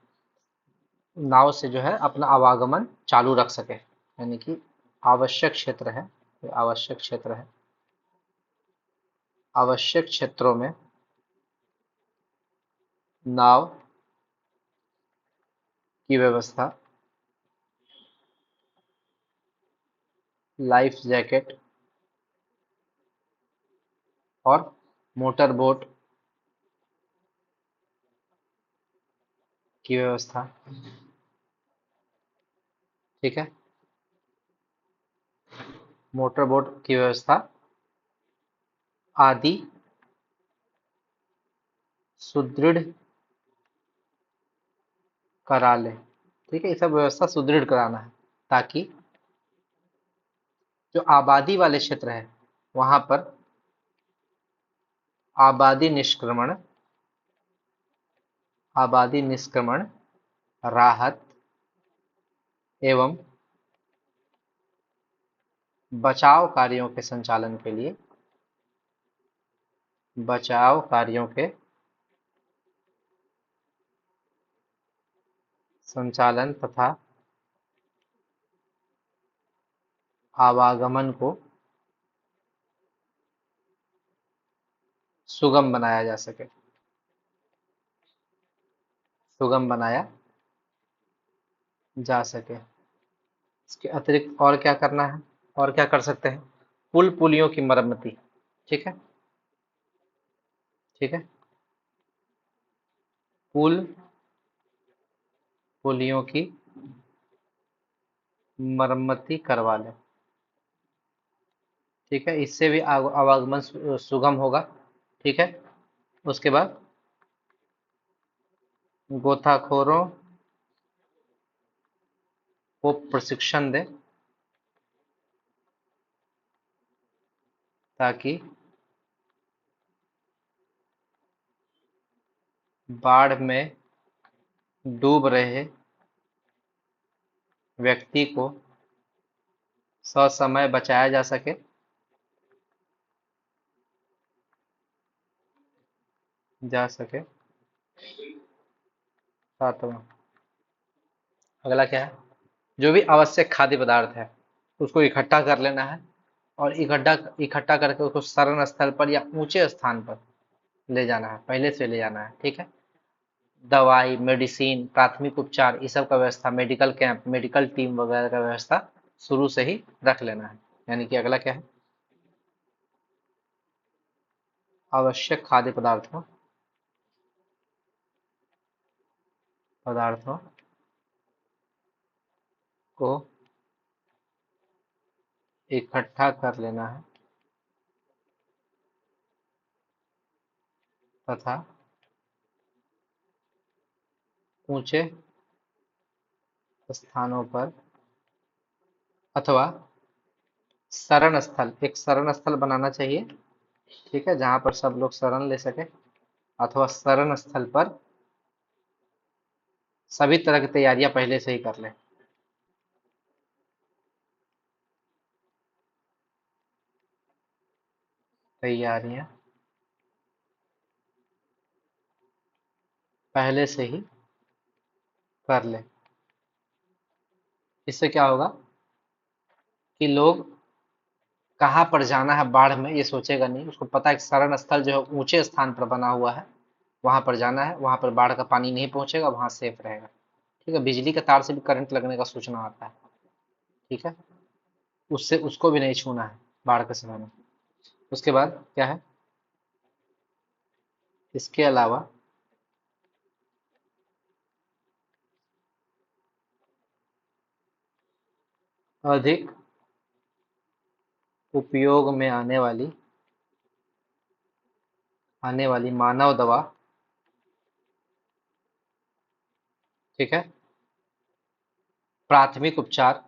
नाव से जो है अपना आवागमन चालू रख सके, यानी कि आवश्यक क्षेत्र है, ये आवश्यक क्षेत्र है, आवश्यक क्षेत्रों में नाव की व्यवस्था, लाइफ जैकेट और मोटर बोट की व्यवस्था। ठीक है, मोटर बोट की व्यवस्था आदि सुदृढ़ करा ले। ठीक है, ये सब व्यवस्था सुदृढ़ कराना है ताकि जो आबादी वाले क्षेत्र है वहां पर आबादी निष्क्रमण, आबादी निष्क्रमण, राहत एवं बचाव कार्यों के संचालन के लिए, बचाव कार्यों के संचालन तथा आवागमन को सुगम बनाया जा सके, सुगम बनाया जा सके। इसके अतिरिक्त और क्या करना है, और क्या कर सकते हैं? पुल पुलियों की मरम्मती। ठीक है, ठीक है, पुल पुलियों की मरम्मती करवा लें। ठीक है, इससे भी आवागमन सुगम होगा। ठीक है, उसके बाद गोताखोरों को प्रशिक्षण दें ताकि बाढ़ में डूब रहे व्यक्ति को ससमय बचाया जा सके, जा सके। सातवां, अगला क्या है? जो भी आवश्यक खाद्य पदार्थ है उसको इकट्ठा कर लेना है और इकट्ठा इकट्ठा करके उसको शरण स्थल पर या ऊंचे स्थान पर ले जाना है, पहले से ले जाना है। ठीक है, दवाई, मेडिसिन, प्राथमिक उपचार, ये सब का व्यवस्था, मेडिकल कैंप, मेडिकल टीम वगैरह का व्यवस्था शुरू से ही रख लेना है। यानी कि अगला क्या है? आवश्यक खाद्य पदार्थों को इकट्ठा कर लेना है तथा ऊंचे स्थानों पर अथवा शरण स्थल, एक शरण स्थल बनाना चाहिए। ठीक है, जहां पर सब लोग शरण ले सके, अथवा शरण स्थल पर सभी तरह की तैयारियां पहले से ही कर लें। तैयारियां पहले से ही कर लें। इससे क्या होगा कि लोग कहाँ पर जाना है बाढ़ में ये सोचेगा नहीं, उसको पता है कि शरण स्थल जो है ऊंचे स्थान पर बना हुआ है, वहां पर जाना है, वहां पर बाढ़ का पानी नहीं पहुंचेगा, वहां सेफ रहेगा। ठीक है, बिजली के तार से भी करंट लगने का सूचना आता है। ठीक है, उससे उसको भी नहीं छूना है बाढ़ के समय में। उसके बाद क्या है? इसके अलावा अधिक उपयोग में आने वाली मानव दवा। ठीक है, प्राथमिक उपचार,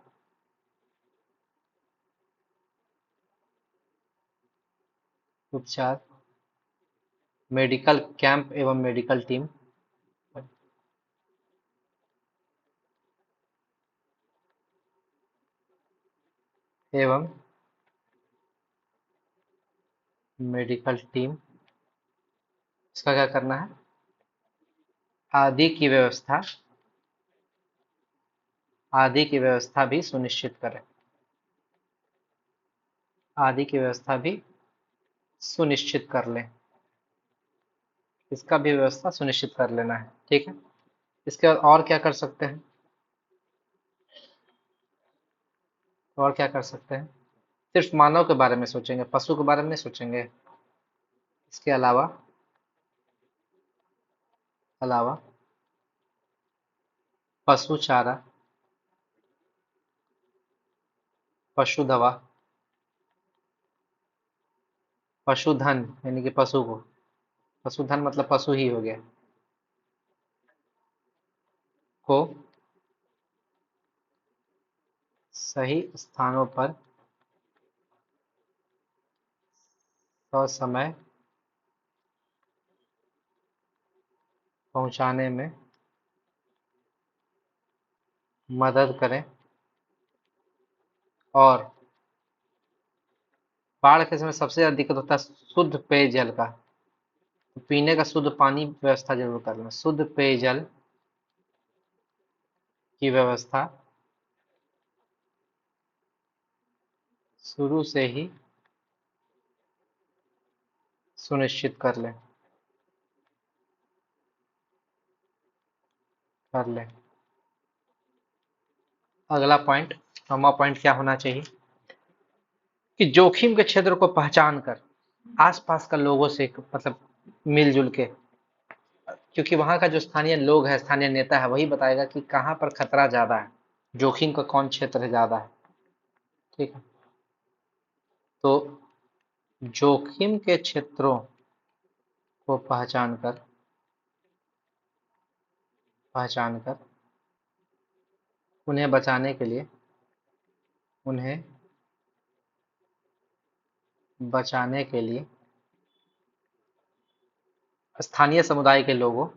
उपचार, मेडिकल कैंप एवं मेडिकल टीम एवं मेडिकल टीम, इसका क्या करना है? आदि की व्यवस्था, आदि की व्यवस्था भी सुनिश्चित करें। आदि की व्यवस्था भी सुनिश्चित कर लें। इसका भी व्यवस्था सुनिश्चित कर लेना है, ठीक है। इसके बाद और क्या कर सकते हैं, और क्या कर सकते हैं? सिर्फ मानव के बारे में सोचेंगे, पशु के बारे में नहीं सोचेंगे। इसके अलावा अलावा पशु चारा, पशु दवा, पशुधन यानी कि पशु को, पशुधन मतलब पशु ही हो गया, को सही स्थानों पर ससमय पहुंचाने में मदद करें और बाढ़ के समय सबसे ज्यादा दिक्कत होता है शुद्ध पेयजल का। तो पीने का शुद्ध पानी व्यवस्था जरूर करना, शुद्ध पेयजल की व्यवस्था शुरू से ही सुनिश्चित कर लें। अगला पॉइंट, नौवां पॉइंट क्या होना चाहिए कि जोखिम के क्षेत्र को पहचान कर आसपास का लोगों से मतलब मिलजुल के, क्योंकि वहां का जो स्थानीय लोग है, स्थानीय नेता है, वही बताएगा कि कहाँ पर खतरा ज्यादा है, जोखिम का कौन क्षेत्र ज्यादा है, ठीक है। तो जोखिम के क्षेत्रों को पहचान कर उन्हें बचाने के लिए, उन्हें बचाने के लिए स्थानीय समुदाय के लोगों,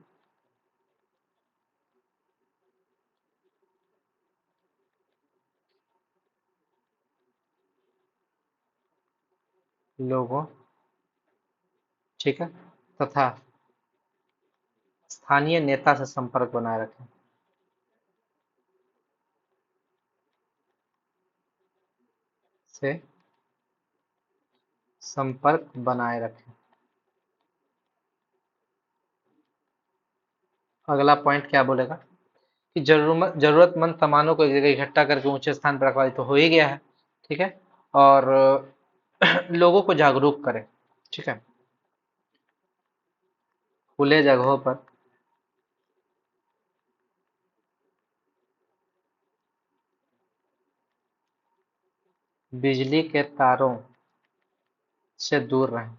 ठीक है, तथा स्थानीय नेता से संपर्क बनाए रखें, से संपर्क बनाए रखें। अगला पॉइंट क्या बोलेगा कि जरूरतमंद सामानों को एक जगह इकट्ठा करके ऊंचे स्थान पर रखवा, तो हो ही गया है, ठीक है। और लोगों को जागरूक करें, ठीक है। खुले जगहों पर बिजली के तारों से दूर रहें,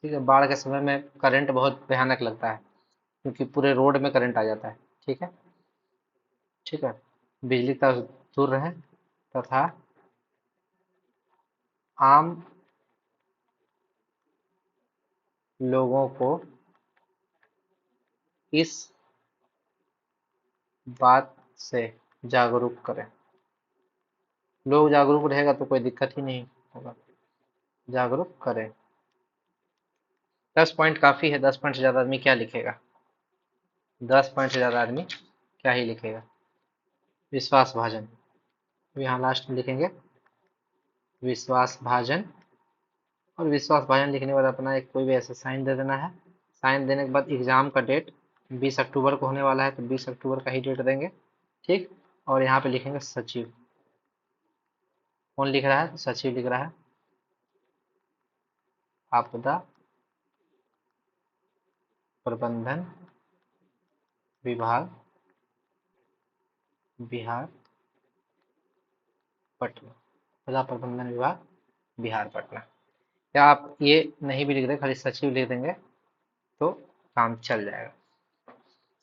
ठीक है। बाढ़ के समय में करंट बहुत भयानक लगता है, क्योंकि पूरे रोड में करंट आ जाता है, ठीक है, ठीक है। बिजली के तार से दूर रहें तथा आम लोगों को इस बात से जागरूक करें। लोग जागरूक रहेगा तो कोई दिक्कत ही नहीं होगा, जागरूक करें। 10 पॉइंट काफी है, 10 पॉइंट से ज्यादा आदमी क्या लिखेगा, 10 पॉइंट से ज्यादा आदमी क्या ही लिखेगा। विश्वास भाजन, तो यहाँ लास्ट में लिखेंगे विश्वास भाजन, और विश्वास भाजन लिखने के बाद अपना एक कोई भी ऐसा साइन दे देना है। साइन देने के बाद एग्जाम का डेट 20 अक्टूबर को होने वाला है, तो 20 अक्टूबर का ही डेट देंगे, ठीक। और यहाँ पे लिखेंगे सचिव, कौन लिख रहा है, तो सचिव लिख रहा है, आपदा प्रबंधन विभाग बिहार पटना, आपदा प्रबंधन विभाग बिहार पटना। क्या आप ये नहीं भी लिख दें, खाली सचिव लिख देंगे तो काम चल जाएगा।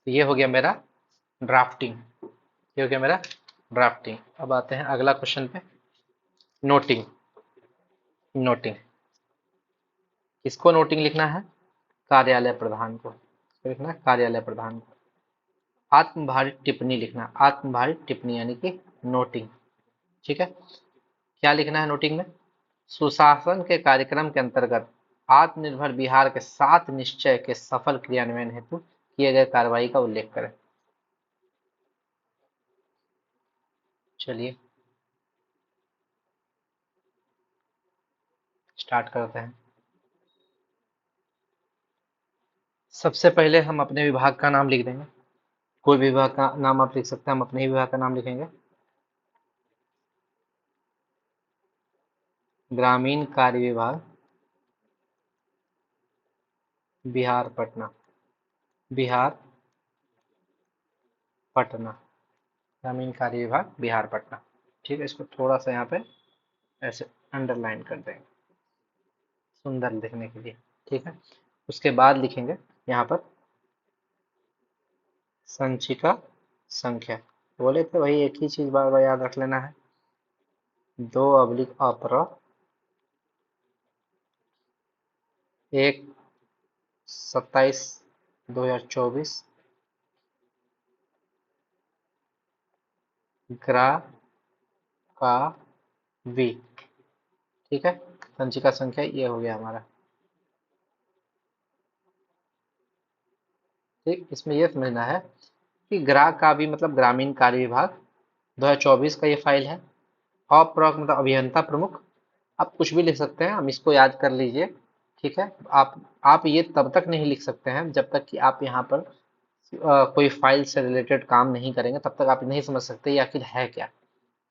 तो ये हो गया मेरा ड्राफ्टिंग, ये हो गया मेरा ड्राफ्टिंग। अब आते हैं अगला क्वेश्चन पे, नोटिंग। नोटिंग किसको नोटिंग लिखना है, कार्यालय प्रधान को, किसको लिखना है, कार्यालय प्रधान को। आत्मभारित टिप्पणी लिखना, आत्मभारित टिप्पणी यानी कि नोटिंग, ठीक है। क्या लिखना है नोटिंग में, सुशासन के कार्यक्रम के अंतर्गत आत्मनिर्भर बिहार के 7 निश्चय के सफल क्रियान्वयन हेतु किए गए कार्रवाई का उल्लेख करें। चलिए स्टार्ट करते हैं। सबसे पहले हम अपने विभाग का नाम लिख देंगे। कोई भी विभाग का नाम आप लिख सकते हैं, हम अपने ही विभाग का नाम लिखेंगे। ग्रामीण कार्य विभाग, बिहार पटना। बिहार पटना, ग्रामीण कार्य विभाग बिहार पटना। ठीक है, इसको थोड़ा सा यहाँ पे ऐसे अंडरलाइन कर देंगे सुंदर दिखने के लिए। ठीक है, उसके बाद लिखेंगे यहाँ पर संचिका संख्या। बोले थे वही एक ही चीज बार बार याद रख लेना है, 2/अपर 1/27/2024 ग्रा का वी। ठीक है, संचिका संख्या ये हो गया हमारा। ठीक, इसमें यह समझना है कि ग्रा का भी मतलब ग्रामीण कार्य विभाग 2024 का ये फाइल है। अप्रमुख मतलब अभियंता प्रमुख, आप कुछ भी लिख सकते हैं, हम इसको याद कर लीजिए। ठीक है, आप ये तब तक नहीं लिख सकते हैं जब तक कि आप यहाँ पर कोई फाइल से रिलेटेड काम नहीं करेंगे, तब तक आप नहीं समझ सकते ये आखिर है क्या,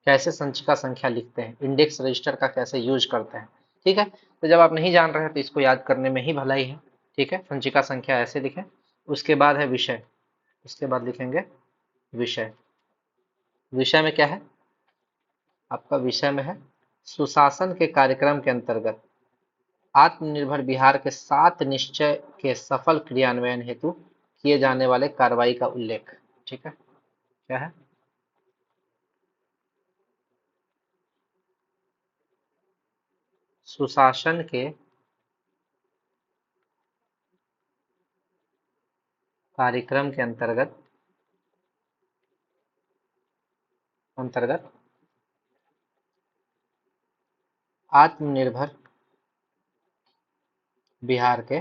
कैसे संचिका संख्या लिखते हैं, इंडेक्स रजिस्टर का कैसे यूज करते हैं। ठीक है, तो जब आप नहीं जान रहे हैं तो इसको याद करने में ही भलाई है। ठीक है, संचिका संख्या ऐसे लिखें। उसके बाद है विषय, उसके बाद लिखेंगे विषय। विषय में क्या है, आपका विषय में है सुशासन के कार्यक्रम के अंतर्गत आत्मनिर्भर बिहार के 7 निश्चय के सफल क्रियान्वयन हेतु किए जाने वाले कार्रवाई का उल्लेख। ठीक है, क्या है, सुशासन के कार्यक्रम के अंतर्गत अंतर्गत आत्मनिर्भर बिहार के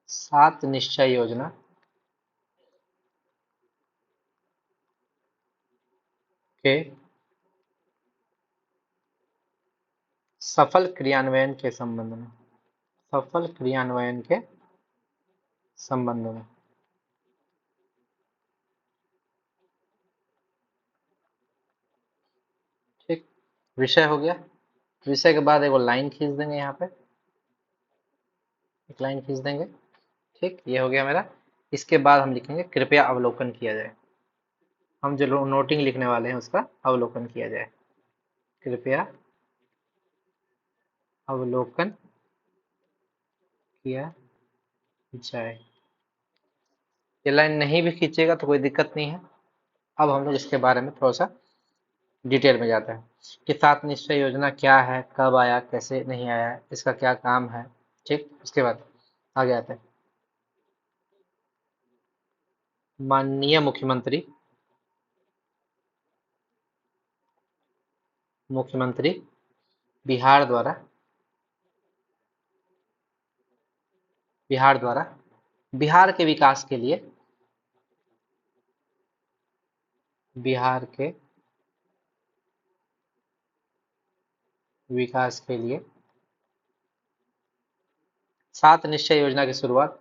7 निश्चय योजना के सफल क्रियान्वयन के संबंध में, सफल क्रियान्वयन के संबंध में। ठीक, विषय हो गया। विषय के बाद एक लाइन खींच देंगे, यहाँ पे एक लाइन खींच देंगे। ठीक, ये हो गया मेरा। इसके बाद हम लिखेंगे कृपया अवलोकन किया जाए। हम जो नोटिंग लिखने वाले हैं उसका अवलोकन किया जाए। कृपया अवलोकन किया जाए। ये लाइन नहीं भी खींचेगा तो कोई दिक्कत नहीं है। अब हम लोग इसके बारे में थोड़ा सा डिटेल में जाते हैं कि 7 निश्चय योजना क्या है, कब आया, कैसे नहीं आया, इसका क्या काम है। ठीक, उसके बाद आगे आते हैं। माननीय मुख्यमंत्री मुख्यमंत्री बिहार द्वारा बिहार द्वारा बिहार के विकास के लिए बिहार के विकास के लिए 7 निश्चय योजना की शुरुआत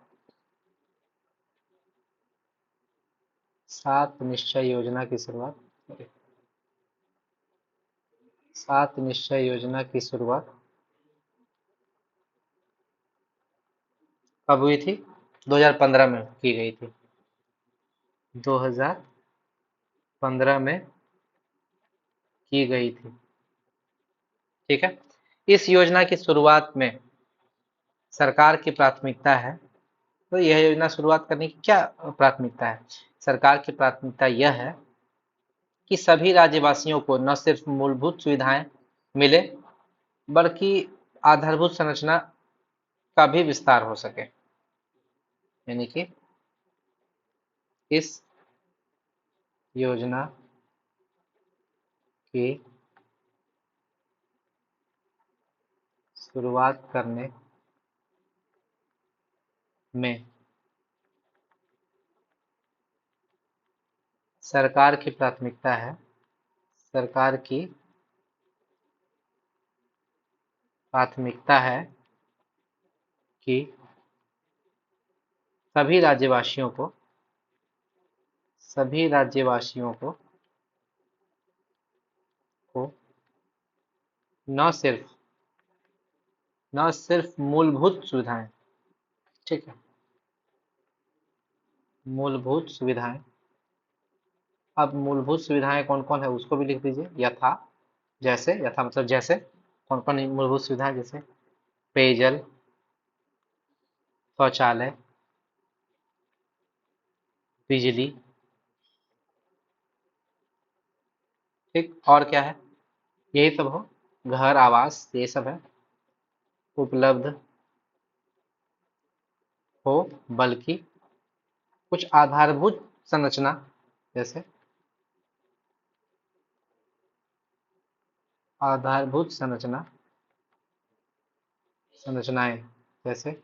7 निश्चय योजना की शुरुआत 7 निश्चय योजना की शुरुआत कब हुई थी, 2015 में की गई थी। 2015 में की गई थी। ठीक है, इस योजना की शुरुआत में सरकार की प्राथमिकता है। तो यह योजना शुरुआत करने की क्या प्राथमिकता है, सरकार की प्राथमिकता यह है कि सभी राज्यवासियों को न सिर्फ मूलभूत सुविधाएं मिले बल्कि आधारभूत संरचना का भी विस्तार हो सके। यानी कि इस योजना की शुरुआत करने में सरकार की प्राथमिकता है, सरकार की प्राथमिकता है कि सभी राज्यवासियों को सभी राज्यवासियों को न सिर्फ मूलभूत सुविधाएं, ठीक है, मूलभूत सुविधाएं। अब मूलभूत सुविधाएं कौन कौन है उसको भी लिख दीजिए। यथा, जैसे, यथा मतलब जैसे, कौन कौन मूलभूत सुविधाएं, जैसे पेयजल, शौचालय, बिजली, ठीक, और क्या है, यही सब हो, घर, आवास, ये सब है, उपलब्ध हो, बल्कि कुछ आधारभूत संरचना, जैसे आधारभूत संरचनाएं, जैसे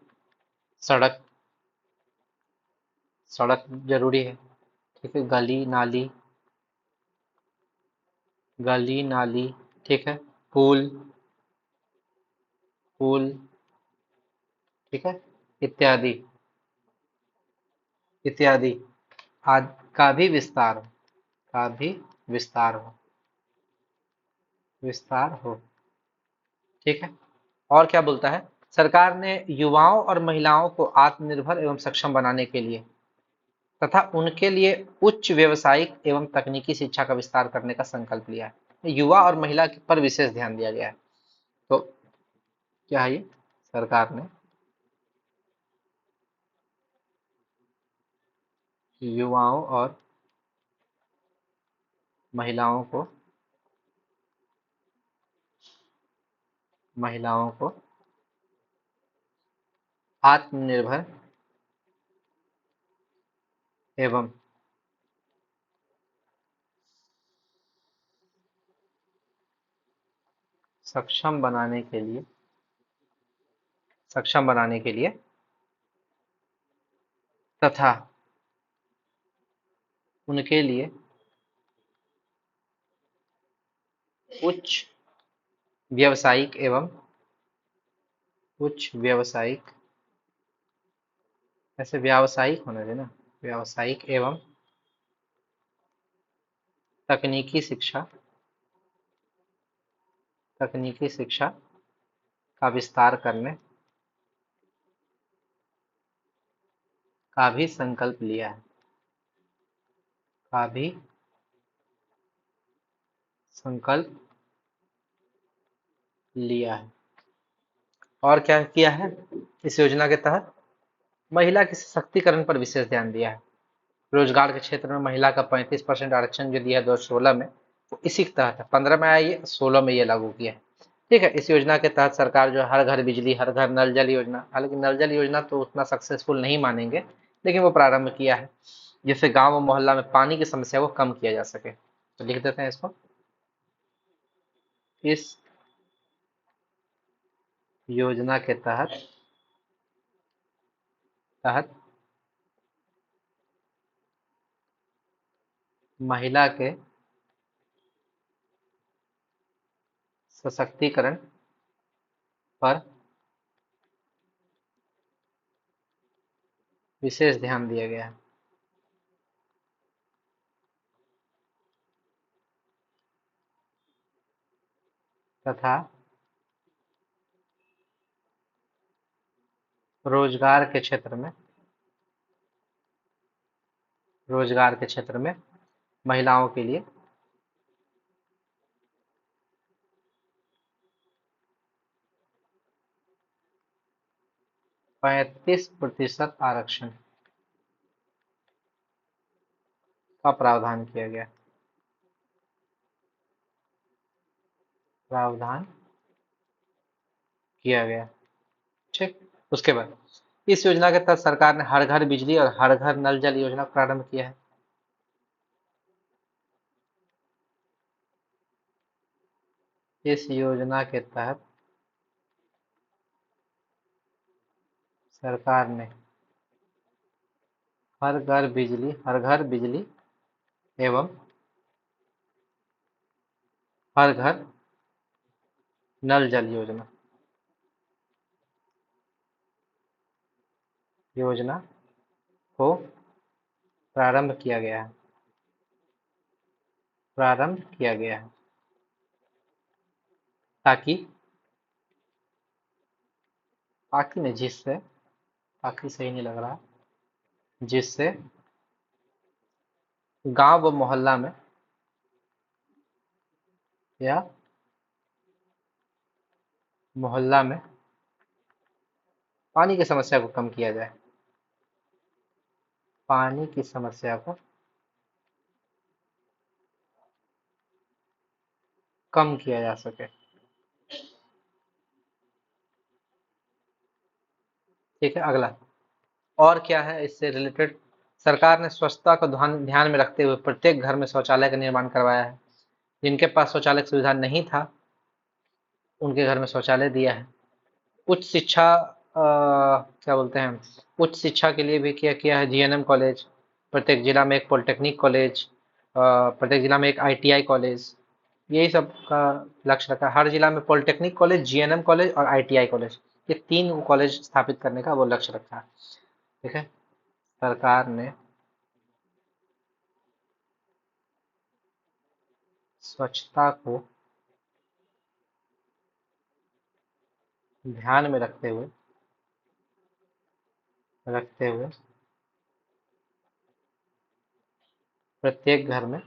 सड़क, सड़क जरूरी है, ठीक है, गली नाली, ठीक है, पुल, पुल, ठीक है, इत्यादि, इत्यादि आदि का भी विस्तार हो, ठीक है। और क्या बोलता है, सरकार ने युवाओं और महिलाओं को आत्मनिर्भर एवं सक्षम बनाने के लिए तथा उनके लिए उच्च व्यावसायिक एवं तकनीकी शिक्षा का विस्तार करने का संकल्प लिया है। युवा और महिला पर विशेष ध्यान दिया गया है। तो क्या है ये, सरकार ने युवाओं और महिलाओं को आत्मनिर्भर एवं सक्षम बनाने के लिए तथा उनके लिए उच्च व्यावसायिक एवं उच्च व्यावसायिक ऐसे व्यावसायिक होना चाहिए ना, व्यावसायिक एवं तकनीकी शिक्षा का विस्तार करने का भी संकल्प लिया है, का भी संकल्प लिया है। और क्या किया है, इस योजना के तहत महिला के सशक्तिकरण पर विशेष ध्यान दिया है। रोजगार के क्षेत्र में महिला का 35% आरक्षण जो दिया है 2016 में, वो इसी के तहत है। 15 में आया, ये 16 में ये लागू किया है, ठीक है। इस योजना के तहत सरकार जो हर घर बिजली, हर घर नल जल योजना, हालांकि नल जल योजना तो उतना सक्सेसफुल नहीं मानेंगे, लेकिन वो प्रारंभ किया है, जिससे गांव और मोहल्ला में पानी की समस्या को कम किया जा सके। तो लिख देते हैं इसको, इस योजना के तहत महिला के सशक्तिकरण पर विशेष ध्यान दिया गया है, तथा रोजगार के क्षेत्र में महिलाओं के लिए 35% आरक्षण का प्रावधान किया गया, ठीक। उसके बाद इस योजना के तहत सरकार ने हर घर बिजली और हर घर नल जल योजना प्रारंभ किया है। इस योजना के तहत सरकार ने हर घर बिजली एवं हर घर नल जल योजना योजना को प्रारंभ किया गया है ताकि ताकि नहीं जिससे, ताकि सही नहीं लग रहा, जिससे गांव व मोहल्ला में या मोहल्ला में पानी की समस्या को कम किया जाए, पानी की समस्या को कम किया जा सके। ठीक है, अगला और क्या है इससे रिलेटेड। सरकार ने स्वच्छता को ध्यान में रखते हुए प्रत्येक घर में शौचालय का निर्माण करवाया है। जिनके पास शौचालय की सुविधा नहीं था उनके घर में शौचालय दिया है। उच्च शिक्षा क्या बोलते हैं, उच्च शिक्षा के लिए भी क्या किया है, जीएनएम कॉलेज, प्रत्येक जिला में एक पॉलिटेक्निक कॉलेज, प्रत्येक जिला में एक आईटीआई कॉलेज, यही सब का लक्ष्य रखा है। हर जिला में पॉलिटेक्निक कॉलेज, जीएनएम कॉलेज और आईटीआई कॉलेज, ये 3 कॉलेज स्थापित करने का वो लक्ष्य रखा है। ठीक है, सरकार ने स्वच्छता को ध्यान में रखते हुए प्रत्येक घर में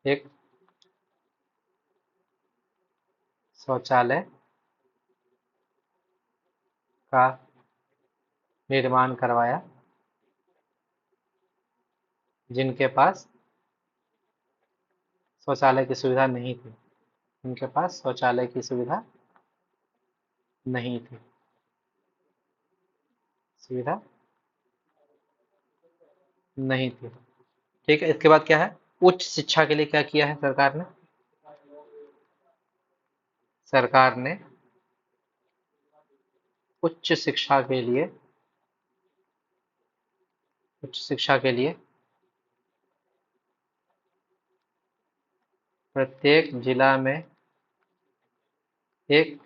एक शौचालय का निर्माण करवाया। जिनके पास शौचालय की सुविधा नहीं थी, जिनके पास शौचालय की सुविधा नहीं थी, सुविधा नहीं थी। ठीक है, इसके बाद क्या है, उच्च शिक्षा के लिए क्या किया है सरकार ने। सरकार ने उच्च शिक्षा के लिए उच्च शिक्षा के लिए प्रत्येक जिला में एक,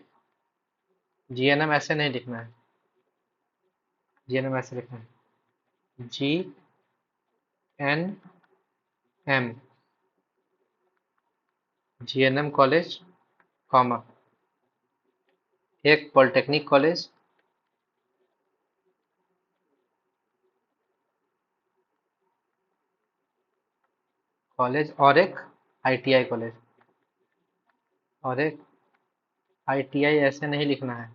जीएनएम ऐसे नहीं लिखना है, जीएनएम ऐसे लिखना है, जीएनएम, जीएनएम कॉलेज, कॉमा, एक पॉलिटेक्निक कॉलेज, और एक आईटीआई कॉलेज, और एक आईटीआई ऐसे नहीं लिखना है,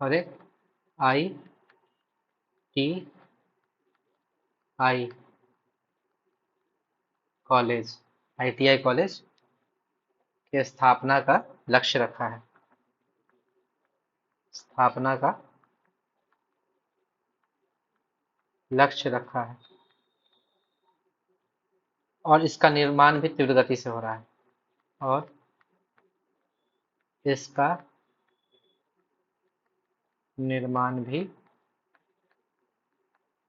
और एक आईटीआई कॉलेज, आईटीआई कॉलेज के स्थापना का लक्ष्य रखा है, स्थापना का लक्ष्य रखा है। और इसका निर्माण भी तीव्र गति से हो रहा है, और इसका निर्माण भी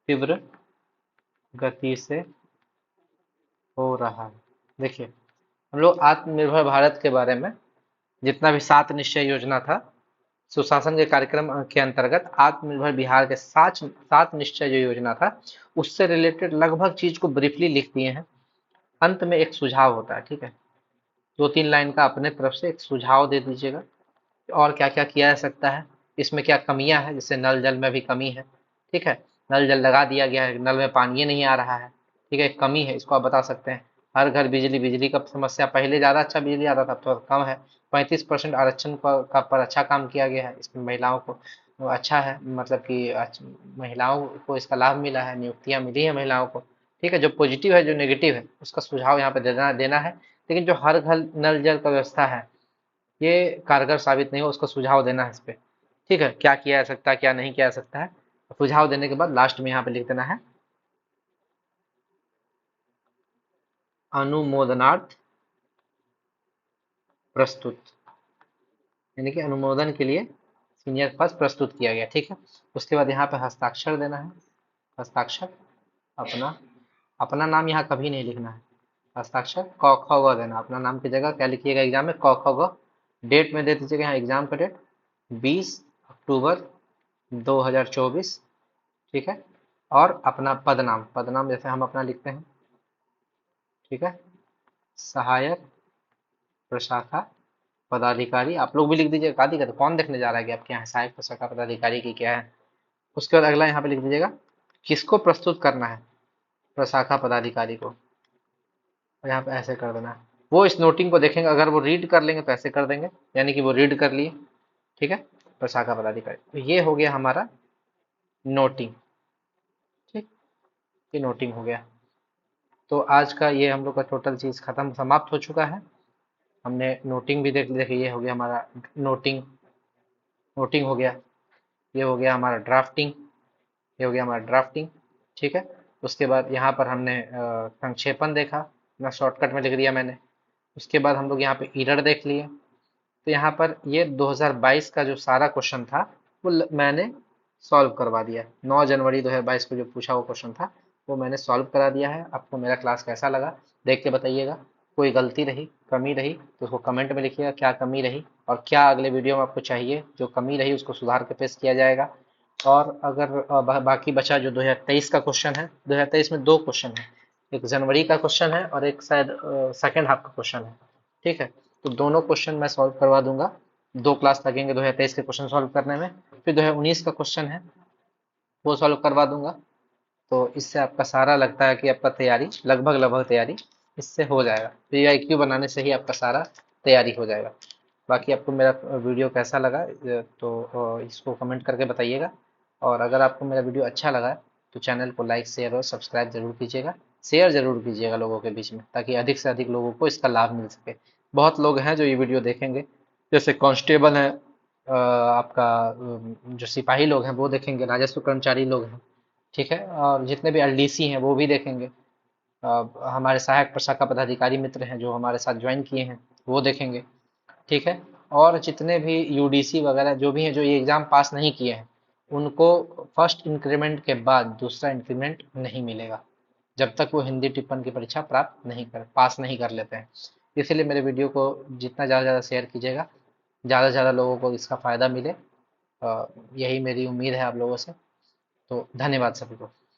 तीव्र गति से हो रहा है। देखिए, हम लोग आत्मनिर्भर भारत के बारे में जितना भी 7 निश्चय योजना था, सुशासन के कार्यक्रम के अंतर्गत आत्मनिर्भर बिहार के 7 निश्चय जो योजना था उससे रिलेटेड लगभग चीज को ब्रीफली लिख दिए हैं। अंत में एक सुझाव होता है, ठीक है, 2-3 लाइन का अपने तरफ से एक सुझाव दे दीजिएगा और क्या क्या किया जा सकता है, इसमें क्या कमियां हैं, जैसे नल जल में भी कमी है। ठीक है, नल जल लगा दिया गया है, नल में पानी नहीं आ रहा है। ठीक है, कमी है, इसको आप बता सकते हैं। हर घर बिजली, बिजली का समस्या, पहले ज़्यादा अच्छा बिजली आता था, अब थोड़ा कम है। 35% आरक्षण पर अच्छा काम किया गया है, इसमें महिलाओं को अच्छा है, मतलब कि महिलाओं को इसका लाभ मिला है, नियुक्तियां मिली है महिलाओं को। ठीक है, जो पॉजिटिव है जो नेगेटिव है उसका सुझाव यहाँ पे देना है। लेकिन जो हर घर नल जल का व्यवस्था है ये कारगर साबित नहीं हो, उसको सुझाव देना है इस पे। ठीक है, क्या किया जा सकता है क्या नहीं किया जा सकता है, सुझाव देने के बाद लास्ट में यहाँ पे लिख देना है अनुमोदनार्थ प्रस्तुत, यानी कि अनुमोदन के लिए सीनियर के पास प्रस्तुत किया गया। ठीक है, उसके बाद यहाँ पे हस्ताक्षर देना है, हस्ताक्षर अपना अपना नाम यहाँ कभी नहीं लिखना है, हस्ताक्षर क ख ग देना। अपना नाम की जगह क्या लिखिएगा एग्जाम में, क ख ग। डेट में दे दीजिएगा यहाँ एग्जाम का डेट 20 अक्टूबर 2024। ठीक है। और अपना पदनाम, पदनाम जैसे हम अपना लिखते हैं, ठीक है, सहायक प्रशाखा पदाधिकारी, आप लोग भी लिख दीजिएगा। का दिक्कत है? कौन देखने जा रहा है कि आपके यहाँ सहायक प्रशाखा पदाधिकारी की क्या है। उसके बाद अगला यहाँ पे लिख दीजिएगा किसको प्रस्तुत करना है, प्रशाखा पदाधिकारी को। और यहाँ पे ऐसे कर देना है। वो इस नोटिंग को देखेंगे, अगर वो रीड कर लेंगे तो ऐसे कर देंगे, यानी कि वो रीड कर लिए। ठीक है, प्रशाखा पदाधिकारी। तो ये हो गया हमारा नोटिंग। ठीक, ये नोटिंग हो गया। तो आज का ये हम लोग का टोटल चीज खत्म, समाप्त हो चुका है। हमने नोटिंग भी देख ली। देखिए ये हो गया हमारा नोटिंग, नोटिंग हो गया। ये हो गया हमारा ड्राफ्टिंग, ये हो गया हमारा ड्राफ्टिंग। ठीक है। उसके बाद यहाँ पर हमने संक्षेपण देखा, ना शॉर्टकट में लिख दिया मैंने। उसके बाद हम लोग यहाँ पे एरर देख लिए। तो यहाँ पर ये 2022 का जो सारा क्वेश्चन था वो मैंने सॉल्व करवा दिया। 9 जनवरी 2022 को जो पूछा वो क्वेश्चन था वो मैंने सॉल्व करा दिया है। आपको मेरा क्लास कैसा लगा देख के बताइएगा। कोई गलती रही, कमी रही तो उसको कमेंट में लिखिएगा क्या कमी रही, और क्या अगले वीडियो में आपको चाहिए, जो कमी रही उसको सुधार के पेश किया जाएगा। और अगर बाकी बचा जो 2023 का क्वेश्चन है, 2023 में दो क्वेश्चन है, एक जनवरी का क्वेश्चन है और एक शायद सेकेंड हाफ का क्वेश्चन है। ठीक है, तो दोनों क्वेश्चन मैं सॉल्व करवा दूंगा। 2 क्लास लगेंगे 2023 के क्वेश्चन सॉल्व करने में। फिर 2019 का क्वेश्चन है वो सॉल्व करवा दूंगा। तो इससे आपका सारा लगता है कि आपका तैयारी लगभग लगभग तैयारी इससे हो जाएगा। पीआईक्यू बनाने से ही आपका सारा तैयारी हो जाएगा। बाकी आपको मेरा वीडियो कैसा लगा तो इसको कमेंट करके बताइएगा। और अगर आपको मेरा वीडियो अच्छा लगा है तो चैनल को लाइक शेयर और सब्सक्राइब जरूर कीजिएगा। शेयर जरूर कीजिएगा लोगों के बीच में, ताकि अधिक से अधिक लोगों को इसका लाभ मिल सके। बहुत लोग हैं जो ये वीडियो देखेंगे, जैसे कांस्टेबल है, आपका जो सिपाही लोग हैं वो देखेंगे, राजस्व कर्मचारी लोग हैं। ठीक है, और जितने भी एलडीसी हैं वो भी देखेंगे। हमारे सहायक प्रशाखा पदाधिकारी मित्र हैं जो हमारे साथ ज्वाइन किए हैं वो देखेंगे। ठीक है, और जितने भी यूडीसी वगैरह जो भी हैं जो ये एग्ज़ाम पास नहीं किए हैं उनको फर्स्ट इंक्रीमेंट के बाद दूसरा इंक्रीमेंट नहीं मिलेगा, जब तक वो हिंदी टिप्पण की परीक्षा प्राप्त नहीं कर पास नहीं कर लेते हैं। इसीलिए मेरे वीडियो को जितना ज़्यादा ज़्यादा शेयर कीजिएगा, ज़्यादा से ज़्यादा लोगों को इसका फ़ायदा मिले। यही मेरी उम्मीद है आप लोगों से। तो धन्यवाद सभी को।